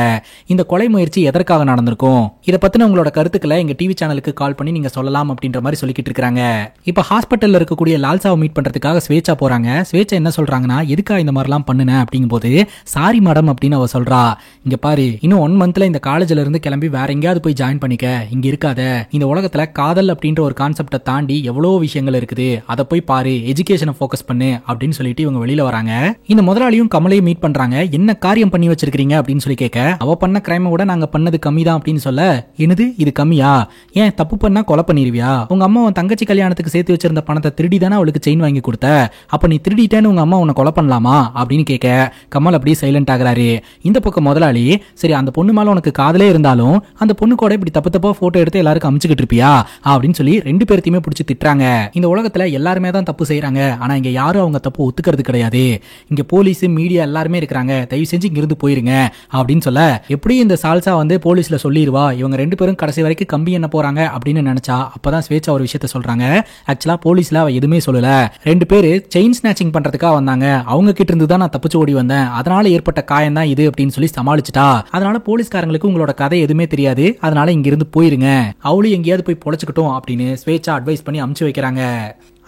Speaker 1: இந்த கொலை முயற்சி எதற்காக நடந்திருக்கும், இதை பத்தின உங்களோட கருத்துக்களை எங்க டிவி சேனலுக்கு கால் பண்ணி நீங்க சொல்லலாம் அப்படின்ற மாதிரி சொல்லிக்கிட்டு இருக்காங்க. இப்ப ஹாஸ்பிட்டல்ல இருக்கக்கூடிய லால்சாவை மீட் பண்றதுக்காக ஸ்வேச்சா போறாங்க. ஸ்வேச்சா என்ன சொல்றாங்கன்னா, எதுக்கா இந்த மாதிரிலாம் பண்ணுன அப்படிங்கும்போது, சாரி மேடம் அப்படின்னு அவ சொல்றா. இங்க பாரு, இன்னும் 1 மந்த்ல இந்த காலேஜ்ல இருந்து கிளம்பி வேற எங்கேயாவது போய் ஜாயின் பண்ணிக்க, இங்க இருக்காத. இந்த உலகத்துல காதல் அப்படின்ற ஒரு கான்செப்டை தாண்டி எவ்வளவு விஷயங்கள் இருக்குது, அதை போய் பாரு, எஜுகேஷனை ஃபோக்கஸ் பண்ணு அப்படின்னு சொல்லிட்டு இவங்க வெளியில வெளியில வராங்க. இந்த முதலாளியும் கமலையும் மீட் பண்றாங்க. என்ன காரியம் பண்ணி வச்சிருக்கீங்க அப்படின்னு சொல்லி கேட்க, அவ பண்ண கிரைமை விட நாங்க பண்ணது கம்மி தான் அப்படின்னு சொல்ல, என்னது இது கம்மியா? ஏன் தப்பு பண்ணா கொலை பண்ணிருவியா? உங்க அம்மா உன் தங்கச்சி கல்யாணத்துக்கு சேர்த்து வச்சிருந்த பணத்தை திருடி தானே அவளுக்கு செயின் வாங்கி கொடுத்த, அப்ப நீ திருடிட்டேன்னு உங்க அம்மா உன்னை கொலை பண்ணலாமா அப்படின்னு கேட்க, கமல் அப்படியே சைலண்ட் ஆகுறாரு. இந்த பக்கம் முதலாளி, சரி அந்த பொண்ணு மேல உனக்கு காதலே இருந்தாலும் அந்த பொண்ணு கூட இப்படி தப்பு தப்பா போட்டோ எடுத்து எல்லாருக்கும் அமிச்சுக்கிட்டு இருப்பியா அப்படின்னு சொல்லி ரெண்டு பேர்த்தையுமே பிடிச்சி திட்டுறாங்க. இந்த உலகத்துல எல்லாருமே தான் தப்பு செய்யறாங்க, ஆனா இங்க யாரும் அவங்க தப்பு ஒத்துக்கிறது கிடையாது. இங்க போலீஸ் மீடியா எல்லாருமே இருக்கிறாங்க, தயவு செஞ்சு இங்கிருந்து போயிருங்க அப்படின்னு சொல்ல, எப்படி இந்த சால்சா வந்து போலீஸ்ல சொல்லிடுவா இவங்க ரெண்டு பேரும் கடைசி வரைக்கும் கம்பி என்ன போறாங்க அப்படின்னு நினைச்சா, அப்பதான் ஸ்வேச்சா ஒரு விஷயத்த சொல்றாங்க. ஆக்சுவலா போலீஸ்ல அவ எதுவுமே சொல்லல, ரெண்டு பேரு செயின் ஸ்நாச்சிங் பண்றதுக்காக வந்தாங்க, அவங்க கிட்ட இருந்து தான் நான் தப்பிச்சு ஓடி வந்தேன், அதனால ஏற்பட்ட காயம் தான் இது அப்படின்னு சொல்லி சமாளிச்சுட்டா. அதனால போலீஸ்காரங்களுக்கு உங்களோட கதை எதுவுமே தெரியாது, அதனால இங்க இருந்து போயிருங்க, அவளும் எங்கேயாவது போய் பொழைச்சுக்கிட்டோம் அப்படின்னு ஸ்வேச்சா அட்வைஸ் பண்ணி அமுச்சு வைக்கிறாங்க.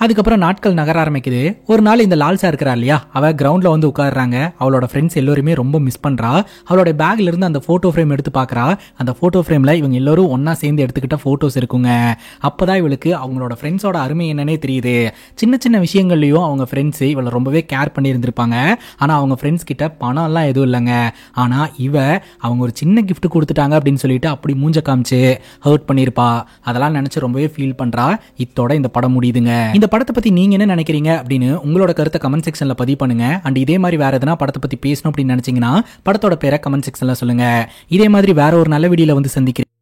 Speaker 1: அதுக்கப்புறம் நாட்கள் நகர ஆரம்பிக்குது. ஒரு நாள் இந்த லால்சா இருக்கிறா இல்லையா, அவ கிரவுண்ட்ல வந்து உட்காடுறாங்க. அவளோட ஃப்ரெண்ட்ஸ் எல்லாருமே ரொம்ப மிஸ் பண்றா. அவளோட பேக்ல இருந்து அந்த போட்டோ ஃப்ரேம் எடுத்து பாக்குறா. அந்த போட்டோ ஃப்ரேம்ல இவங்க எல்லாரும் ஒன்னா சேர்ந்து எடுத்துக்கிட்ட போட்டோஸ் இருக்குங்க. அப்பதான் இவளுக்கு அவங்களோட ஃப்ரெண்ட்ஸோட அருமை என்னன்னே தெரியுது. சின்ன சின்ன விஷயங்கள்லயும் அவங்க ஃப்ரெண்ட்ஸ் இவளை ரொம்பவே கேர் பண்ணி இருந்திருப்பாங்க. ஆனா அவங்க ஃப்ரெண்ட்ஸ் கிட்ட பணம் எல்லாம் எதுவும் இல்லைங்க. ஆனா இவ அவங்க ஒரு சின்ன கிஃப்ட் கொடுத்துட்டாங்க அப்படின்னு சொல்லிட்டு அப்படி மூஞ்ச காமிச்சு ஹர்ட் பண்ணிருப்பா. அதெல்லாம் நினைச்சு ரொம்பவே ஃபீல் பண்றா. இத்தோட இந்த படம் முடியுதுங்க. இந்த படத்தை பத்தி நீங்க என்ன நினைக்கிறீங்க அப்படின்னு உங்களோட கருத்தை கமெண்ட் செக்ஷன்ல பதிவு பண்ணுங்க. அண்ட் இதே மாதிரி வேற எதனா படத்தை பத்தி பேசணும் அப்படின்னு நினைச்சீங்கன்னா படத்தோட பேரை கமெண்ட் செக்ஷன்ல சொல்லுங்க. இதே மாதிரி வேற ஒரு நல்ல வீடியோல வந்து சந்திக்கிறேன்.